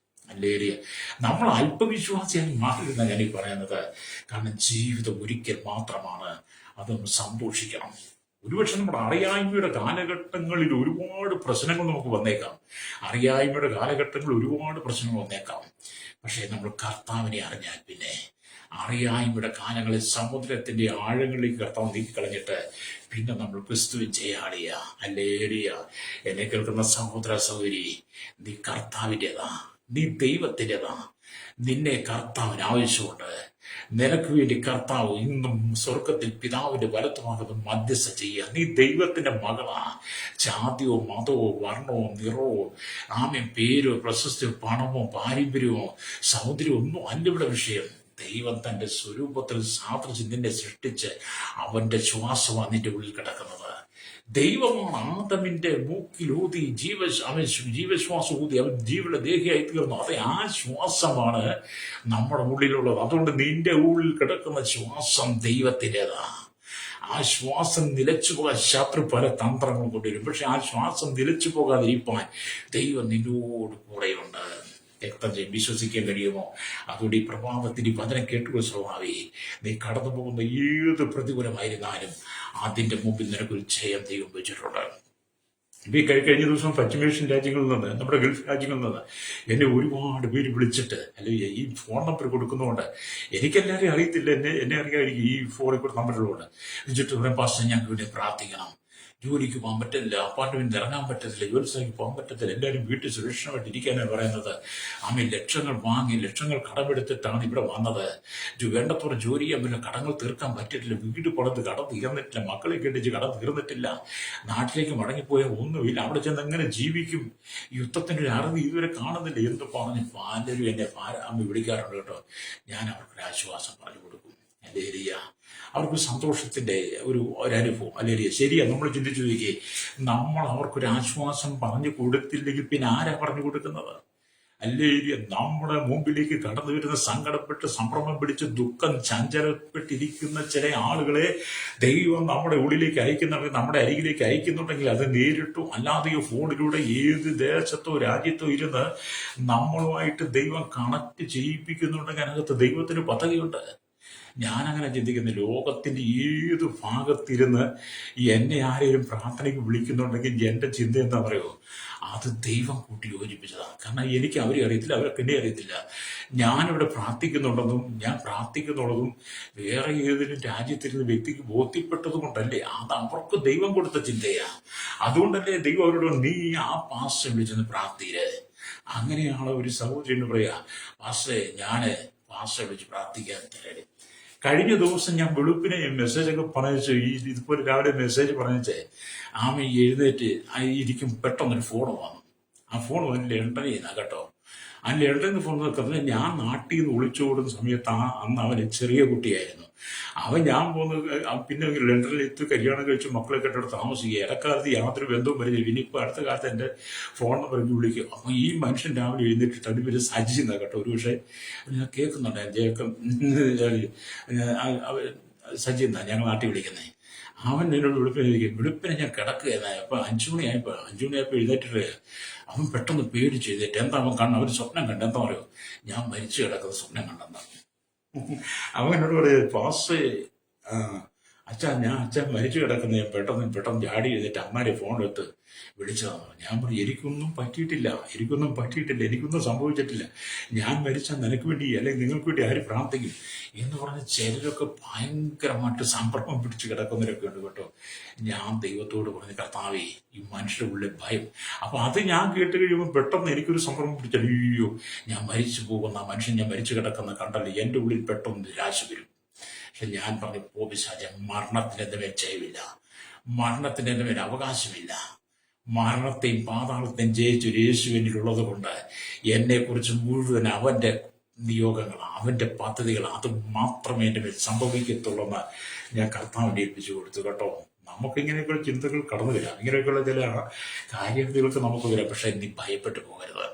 ഹല്ലേലൂയ. നമ്മൾ അല്പവിശ്വാസിയായി മാറിയിരുന്ന ഞാൻ ഈ പറയുന്നത്. കാരണം ജീവിതം ഒരിക്കൽ മാത്രമാണ്, അതൊന്ന് സന്തോഷിക്കണം. ഒരുപക്ഷെ നമ്മുടെ അറിയായ്മയുടെ കാലഘട്ടങ്ങളിൽ ഒരുപാട് പ്രശ്നങ്ങൾ നമുക്ക് വന്നേക്കാം. പക്ഷേ നമ്മൾ കർത്താവിനെ അറിഞ്ഞാൽ പിന്നെ അറിയായ്മയുടെ കാലങ്ങളിൽ സമുദ്രത്തിന്റെ ആഴങ്ങളിലേക്ക് കർത്താവ് നീക്കിക്കളഞ്ഞിട്ട് പിന്നെ നമ്മൾ ക്രിസ്തുവിൻ ചെയ്യാളിയ. ഹല്ലേലൂയ. എന്നെ കേൾക്കുന്ന സഹോദര സഹോദരി, നീ കർത്താവിൻ്റെതാ, നീ ദൈവത്തിൻ്റെതാ. നിന്നെ കർത്താവിന് ആവശ്യമുണ്ട്. നിനക്ക് വേണ്ടി കർത്താവ് ഇന്നും സ്വർഗത്തിൽ പിതാവിന്റെ വലത്തുഭാഗത്ത് മധ്യസ്ഥ ചെയ്യുക. നീ ദൈവത്തിന്റെ മകളാ. ജാതിയോ മതമോ വർണ്ണമോ നിറവോ പേരോ പ്രശസ്തിയോ പണമോ പാരമ്പര്യമോ സൗന്ദര്യമോ ഒന്നും അല്ല ഇവിടെ വിഷയം. ദൈവം തന്റെ സ്വരൂപത്തിൽ സാദൃശ്യം നിന്നെ സൃഷ്ടിച്ച് അവന്റെ ശ്വാസമാണ് നിന്റെ ഉള്ളിൽ കിടക്കുന്നത്. ദൈവമാണ് ആദമിന്റെ മൂക്കിലൂതി ജീവശ്വാസം ഊതി അവൻ ജീവയുടെ ദേഹിയായി തീർന്നു. അതെ, ആ ശ്വാസമാണ് നമ്മുടെ ഉള്ളിലുള്ളത്. അതുകൊണ്ട് നിന്റെ ഉള്ളിൽ കിടക്കുന്ന ശ്വാസം ദൈവത്തിൻ്റെതാ. ആ ശ്വാസം നിലച്ചു പോകാൻ ശത്രു പല തന്ത്രങ്ങൾ കൊണ്ടുവരും. പക്ഷെ ആ ശ്വാസം നിലച്ചു പോകാതിരിക്കാൻ ദൈവം നിന്നോട് കൂടെയുണ്ട്. വിശ്വസിക്കാൻ കഴിയുമോ? അതുകൊണ്ട് ഈ പ്രഭാതത്തിൽ ഈ വചനം കേട്ടുള്ള സ്വഭാവി, നീ കടന്നു പോകുന്ന ഏത് പ്രതികൂലമായിരുന്നാലും അതിന്റെ മുമ്പിൽ നിനക്കൊരു ജയം ദൈവം വെച്ചിട്ടുണ്ട്. ഈ കഴിഞ്ഞ ദിവസം പശ്ചിമേഷ്യൻ രാജ്യങ്ങളിൽ നിന്ന്, നമ്മുടെ ഗൾഫ് രാജ്യങ്ങളിൽ നിന്ന് എന്നെ ഒരുപാട് പേര് വിളിച്ചിട്ട്, അല്ലെങ്കിൽ ഈ ഫോൺ നമ്പർ കൊടുക്കുന്നതുകൊണ്ട് എനിക്കെല്ലാവരെയും അറിയത്തില്ല, എന്നെ അറിയാമായിരിക്കും ഈ ഫോണിൽ കൂടെ നമ്പറുകളുണ്ട്. വിളിച്ചിട്ട് പാസ്റ്റർ ഞങ്ങൾക്ക് വേണ്ടി പ്രാർത്ഥിക്കണം, ജോലിക്ക് പോകാൻ പറ്റില്ല, അപ്പാർട്ട്മെന്റിൽ ഇറങ്ങാൻ പറ്റത്തില്ല, ജോലിസ്ഥലക്ക് പോകാൻ പറ്റത്തില്ല, എല്ലാവരും വീട്ടിൽ സുരക്ഷിതമായിട്ട് ഇരിക്കാനാണ് പറയുന്നത്. ലക്ഷങ്ങൾ വാങ്ങി ലക്ഷങ്ങൾ കടമെടുത്തിട്ടാണ് ഇവിടെ വന്നത്. വേണ്ടത്തോടെ ജോലി ചെയ്യാൻ പറ്റില്ല, കടങ്ങൾ തീർക്കാൻ പറ്റിയിട്ടില്ല, വീട് പണിത് കടം തീർന്നിട്ടില്ല, മക്കളെ കെട്ടിച്ച് കടം തീർന്നിട്ടില്ല, നാട്ടിലേക്ക് മടങ്ങിപ്പോയാൽ ഒന്നുമില്ല, അവിടെ ചെന്ന് എങ്ങനെ ജീവിക്കും? യുദ്ധത്തിന്റെ ഒരു അറുതി ഇതുവരെ കാണുന്നില്ല എന്ന് പറഞ്ഞ് പലരും എന്നെ വിളിക്കാറുണ്ട് കേട്ടോ. ഞാൻ അവർക്കൊരു ആശ്വാസം പറഞ്ഞു കൊടുക്കും. ഹല്ലേലൂയ. അവർക്ക് സന്തോഷത്തിന്റെ ഒരു അനുഭവം. ഹല്ലേലൂയ. ശരിയാ, നമ്മൾ ചിന്തിച്ചു നോക്കിയേ, നമ്മൾ അവർക്കൊരു ആശ്വാസം പറഞ്ഞു കൊടുത്തില്ലെങ്കിൽ പിന്നെ ആരാ പറഞ്ഞു കൊടുക്കുന്നത്? ഹല്ലേലൂയ. നമ്മുടെ മുമ്പിലേക്ക് കടന്നു വരുന്ന സങ്കടപ്പെട്ട് സംഭ്രമം പിടിച്ച് ദുഃഖം ചഞ്ചലപ്പെട്ടിരിക്കുന്ന ചില ആളുകളെ ദൈവം നമ്മുടെ ഉള്ളിലേക്ക് നമ്മുടെ അരികിലേക്ക് അയക്കുന്നുണ്ടെങ്കിൽ അത് നേരിട്ടോ അല്ലാതെയോ ഫോണിലൂടെ ഏത് ദേശത്തോ രാജ്യത്തോ ഇരുന്ന് നമ്മളുമായിട്ട് ദൈവം കണക്ട് ചെയ്യിപ്പിക്കുന്നുണ്ടെങ്കിൽ അതിനകത്ത് ദൈവത്തിന് പദ്ധതിയുണ്ട്. ഞാനങ്ങനെ ചിന്തിക്കുന്ന, ലോകത്തിന്റെ ഏത് ഭാഗത്തിരുന്ന് എന്നെ ആരെങ്കിലും പ്രാർത്ഥനയ്ക്ക് വിളിക്കുന്നുണ്ടെങ്കിൽ എന്റെ ചിന്ത എന്താ പറയുമോ? അത് ദൈവം കൂട്ടി യോജിപ്പിച്ചതാണ്. കാരണം എനിക്ക് അവരെ അറിയത്തില്ല, അവർക്ക് എന്നെ അറിയത്തില്ല. ഞാനിവിടെ പ്രാർത്ഥിക്കുന്നുണ്ടെന്നും ഞാൻ പ്രാർത്ഥിക്കുന്നുള്ളതും വേറെ ഏതെങ്കിലും രാജ്യത്തിരുന്ന വ്യക്തിക്ക് ബോധ്യപ്പെട്ടത് കൊണ്ടല്ലേ? അത് അവർക്ക് ദൈവം കൊടുത്ത ചിന്തയാ. അതുകൊണ്ടല്ലേ ദൈവം അവരോട് നീ ആ പാസ്റ്ററെ വിളിച്ചെന്ന് പ്രാർത്ഥിയില്ലേ? അങ്ങനെയാണ് ഒരു സഹോദരന് പറയാ, പാസ്റ്ററെ ഞാന് പാസ്റ്ററെ വിളിച്ച് പ്രാർത്ഥിക്കാൻ തരാം. കഴിഞ്ഞ ദിവസം ഞാൻ വെളുപ്പിനെ മെസ്സേജൊക്കെ പറഞ്ഞു, ഇതുപോലെ രാവിലെ മെസ്സേജ് പറഞ്ഞേ എഴുന്നേറ്റ് ഇരിക്കും, പെട്ടെന്നൊരു ഫോൺ വന്നു. ആ ഫോൺ വന്ന് ലണ്ടനിൽ നിന്നാ കേട്ടോ. ആ ലണ്ടനിൽ നിന്ന് ഫോൺ നോക്കുന്നത്, ഞാൻ നാട്ടിൽ നിന്ന് ഒളിച്ചോടുന്ന സമയത്ത് അന്ന് അവന് ചെറിയ കുട്ടിയായിരുന്നു. ഞാൻ പോകുന്നത് പിന്നെ ലണ്ടനിൽ എത്തി കല്യാണം കഴിച്ച് മക്കളെ കെട്ടിടത്ത് താമസിക്കുക. ഇടക്കാലത്ത് യാതൊരു ബന്ധവും വരുന്നില്ല. ഇനിയിപ്പോൾ അടുത്ത കാലത്ത് എൻ്റെ ഫോൺ നമ്പർ വിളിക്കും. അപ്പോൾ ഈ മനുഷ്യൻ രാവിലെ എഴുന്നേറ്റിട്ട് അതിന് പേര് സജി എന്നാ കേട്ടോ. ഒരു പക്ഷേ ഞാൻ കേൾക്കുന്നുണ്ട്, സജി എന്നാ ഞങ്ങൾ നാട്ടിൽ വിളിക്കുന്നത്. അവൻ എന്നോട് വെളുപ്പിനെ ചോദിക്കും, വെളുപ്പിനെ ഞാൻ കിടക്കുകയെന്നായി. അപ്പൊ 5 മണിയായപ്പോ എഴുന്നേറ്റിട്ട് അവൻ പെട്ടെന്ന് പേടിച്ച് എഴുന്നേറ്റ്. എന്താ അവൻ കണ്ണ്, അവൻ സ്വപ്നം കണ്ട, എന്താ പറയുക, ഞാൻ മരിച്ചു കിടക്കുന്ന സ്വപ്നം കണ്ടെന്നാ. അവൻ എന്നോട് പറയുക, പാസ് അച്ഛൻ മരിച്ചു കിടക്കുന്ന, ഞാൻ പെട്ടെന്ന് ചാടി എഴുന്നേറ്റ് അമ്മാരെ ഫോണെടുത്ത് വിളിച്ചതാണ്. ഞാൻ പറഞ്ഞു, എനിക്കൊന്നും പറ്റിയിട്ടില്ല, എനിക്കൊന്നും സംഭവിച്ചിട്ടില്ല. ഞാൻ മരിച്ചാൽ നിനക്ക് വേണ്ടി അല്ലെങ്കിൽ നിങ്ങൾക്ക് വേണ്ടി ആര് പ്രാർത്ഥിക്കും എന്ന് പറഞ്ഞ് ചിലരൊക്കെ ഭയങ്കരമായിട്ട് സംഭ്രമം പിടിച്ച് കിടക്കുന്നവരൊക്കെ ഉണ്ട് കേട്ടോ. ഞാൻ ദൈവത്തോട് പറഞ്ഞ്, കർത്താവേ, ഈ മനുഷ്യരുടെ ഉള്ളിൽ ഭയം. അപ്പൊ അത് ഞാൻ കേട്ട് കഴിയുമ്പോൾ പെട്ടെന്ന് എനിക്കൊരു സംഭ്രമം പിടിച്ച, അയ്യോ ഞാൻ മരിച്ചു പോകുന്ന ആ മനുഷ്യൻ, ഞാൻ മരിച്ചു കിടക്കുന്ന കണ്ടല്ലേ, എൻ്റെ ഉള്ളിൽ പെട്ടെന്ന് നിരാശ വരും. പക്ഷെ ഞാൻ പറഞ്ഞു, പിശാചേ, മരണത്തിന് എൻ്റെ മേൽ ജയമില്ല, മരണത്തിന് എൻ്റെ മേൽ അവകാശമില്ല. മരണത്തെയും പാതാളത്തെയും ജയിച്ചൊരു യേശുവിനുള്ളത് കൊണ്ട് എന്നെക്കുറിച്ച് മുഴുവൻ അവൻ്റെ നിയോഗങ്ങൾ, അവൻ്റെ പദ്ധതികൾ, അത് മാത്രമേ എൻ്റെ മേൽ സംഭവിക്കത്തുള്ളൂ ഞാൻ കർത്താവിനെ ഏൽപ്പിച്ചു കൊടുത്തു കേട്ടോ. നമുക്ക് ഇങ്ങനെയൊക്കെയുള്ള ചിന്തകൾ കടന്നു വരാം, ഇങ്ങനെയൊക്കെയുള്ള ചില കാര്യങ്ങൾക്ക് നമുക്ക് വരാം. പക്ഷെ നീ ഭയപ്പെട്ടു പോകരുത്,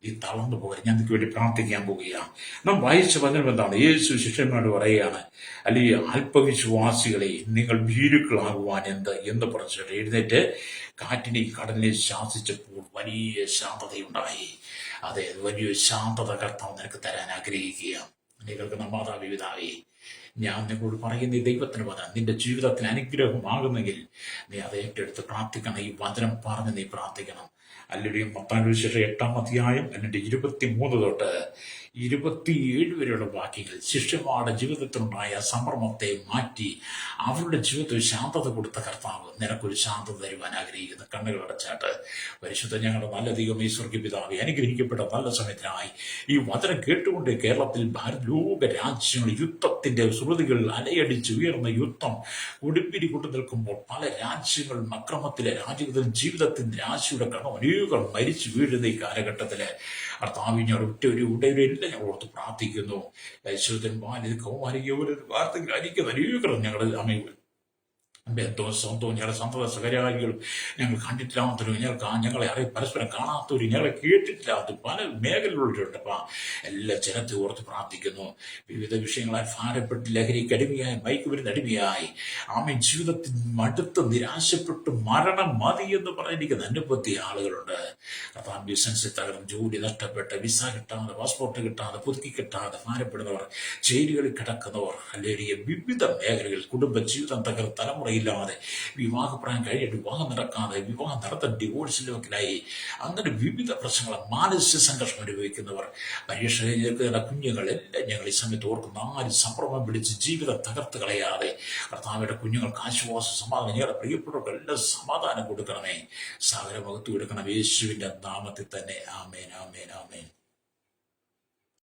നീ തളർന്നു പോകരുത്. ഞാൻ നിനക്ക് വേണ്ടി പ്രാർത്ഥിക്കാൻ പോവുകയാണ്. നാം വായിച്ച വചനം എന്താണ്? യേശു ശിഷ്യന്മാരോട് പറയുകയാണ്, അല്ലെങ്കിൽ അല്പവിശ്വാസികളെ, നിങ്ങൾ ഭീരുക്കളാകുവാൻ എന്ന് പറഞ്ഞിട്ട് എഴുന്നേറ്റ് കാറ്റിനെയും കടലിനെയും ശാസിച്ചപ്പോൾ വലിയ ശാന്തതയുണ്ടായി. അതെ, വലിയ ശാന്തത കർത്താവ് നിനക്ക് തരാൻ ആഗ്രഹിക്കുകയാണ്. നിങ്ങൾക്ക് മാതാവേ, പിതാവേ, ഞാൻ നിങ്ങളോട് പറയുന്ന ഈ ദൈവത്തിന് വചനം നിന്റെ ജീവിതത്തിന് അനുഗ്രഹമാകുന്നെങ്കിൽ നീ അത് ഏറ്റെടുത്ത് പ്രാർത്ഥിക്കണം. ഈ വചനം പറഞ്ഞ് നീ പ്രാർത്ഥിക്കണം. അല്ലെങ്കിൽ 10-8 എന്നിട്ട് 23 തൊട്ട് 27 വരെയുള്ള വാക്യങ്ങൾ ശിഷ്യന്മാരുടെ ജീവിതത്തിലുണ്ടായ സംഭ്രമത്തെ മാറ്റി അവരുടെ ജീവിതത്തിൽ ശാന്തത കൊടുത്ത കർത്താവ് നിനക്കൊരു ശാന്തത തരുവാൻ ആഗ്രഹിക്കുന്നു. കണ്ണുകൾ അടച്ചാട്ട്, പരിശുദ്ധ ഞങ്ങളുടെ നല്ല ദൈവമേ, സ്വർഗ്ഗീയ പിതാവേ, അനുഗ്രഹിക്കപ്പെട്ട നല്ല സമയത്തിനായി ഈ വചനം കേട്ടുകൊണ്ട് കേരളത്തിൽ ലോക രാജ്യങ്ങൾ യുദ്ധത്തിന്റെ ശ്രുതികൾ അലയടിച്ച് ഉയർന്ന യുദ്ധം കൊടുമ്പിരി കൊണ്ടു നിൽക്കുമ്പോൾ പല രാജ്യങ്ങളും അക്രമത്തിലെ രാജ്യത്തിലും ജീവിതത്തിന്റെ രാശിയുടെ കടം അനേകം മരിച്ചു വീഴുന്ന ഈ കാലഘട്ടത്തില് കർത്താവ് ഞാൻ ഉടനെല്ലാം ഞങ്ങൾ ഓർത്ത് പ്രാർത്ഥിക്കുന്നു. വാർത്തകൾ അരിക്കുന്ന അനേകം ഞങ്ങൾ അമ്മ ബന്ധവും സ്വന്തവും ഞങ്ങളുടെ സന്തത സഹചാരികളും ഞങ്ങൾ കണ്ടിട്ടില്ലാത്തവരും ഞങ്ങളെ പരസ്പരം കാണാത്തവരും ഞങ്ങളെ കേട്ടിട്ടില്ലാത്ത പല മേഖലകളിലുണ്ട്. അപ്പം എല്ലാ ജനത്തെ ഓർത്ത് പ്രാർത്ഥിക്കുന്നു. വിവിധ വിഷയങ്ങളാൽ ഭാരപ്പെട്ട് ലഹരിക്ക് അടിമയായി, മയക്കുമരുന്ന് അടിമയായി, ജീവിതത്തിൽ മടുത്ത് നിരാശപ്പെട്ട് മരണം മതി എന്ന് പറഞ്ഞിരിക്കുന്ന അനുഭവത്തി ആളുകളുണ്ട്. കർത്താവ് ബിസിനസ് തകർന്ന്, ജോലി നഷ്ടപ്പെട്ട്, വിസ കിട്ടാതെ, പാസ്പോർട്ട് കിട്ടാതെ, പുതുക്കി കിട്ടാതെ ഭാരപ്പെടുന്നവർ, ജയിലുകളിൽ കിടക്കുന്നവർ, അല്ലെങ്കിൽ വിവിധ മേഖലകളിൽ കുടുംബ ജീവിതം തകർന്ന് തലമുറയില്ലാതെ, വിവാഹപ്രായം കഴിഞ്ഞിട്ട് വിവാഹം നടക്കാതെ, വിവാഹം നടത്താൻ ഡിവോഴ്സിലൊക്കെയായി, അങ്ങനെ വിവിധ പ്രശ്നങ്ങൾ, മാനസിക സംഘർഷം അനുഭവിക്കുന്നവർ, പരീക്ഷ കഴിഞ്ഞ കുഞ്ഞുങ്ങളെല്ലാം ഞങ്ങൾ ഈ സമയത്ത് ഓർക്കുന്ന, ആരും സംഭ്രമം പിടിച്ച് ജീവിതം തകർത്ത് കളയാതെ കർത്താവിന്റെ കുഞ്ഞുങ്ങൾക്ക് ആശ്വാസം, സമാധാനം, ഞങ്ങളുടെ പ്രിയപ്പെട്ടവർക്കെല്ലാം സമാധാനം കൊടുക്കണമേ. സകല മഹത്വം എടുക്കണം യേശുവിന്റെ നാമത്തിൽ തന്നെ. ആമേൻ, ആമേൻ, ആമേൻ.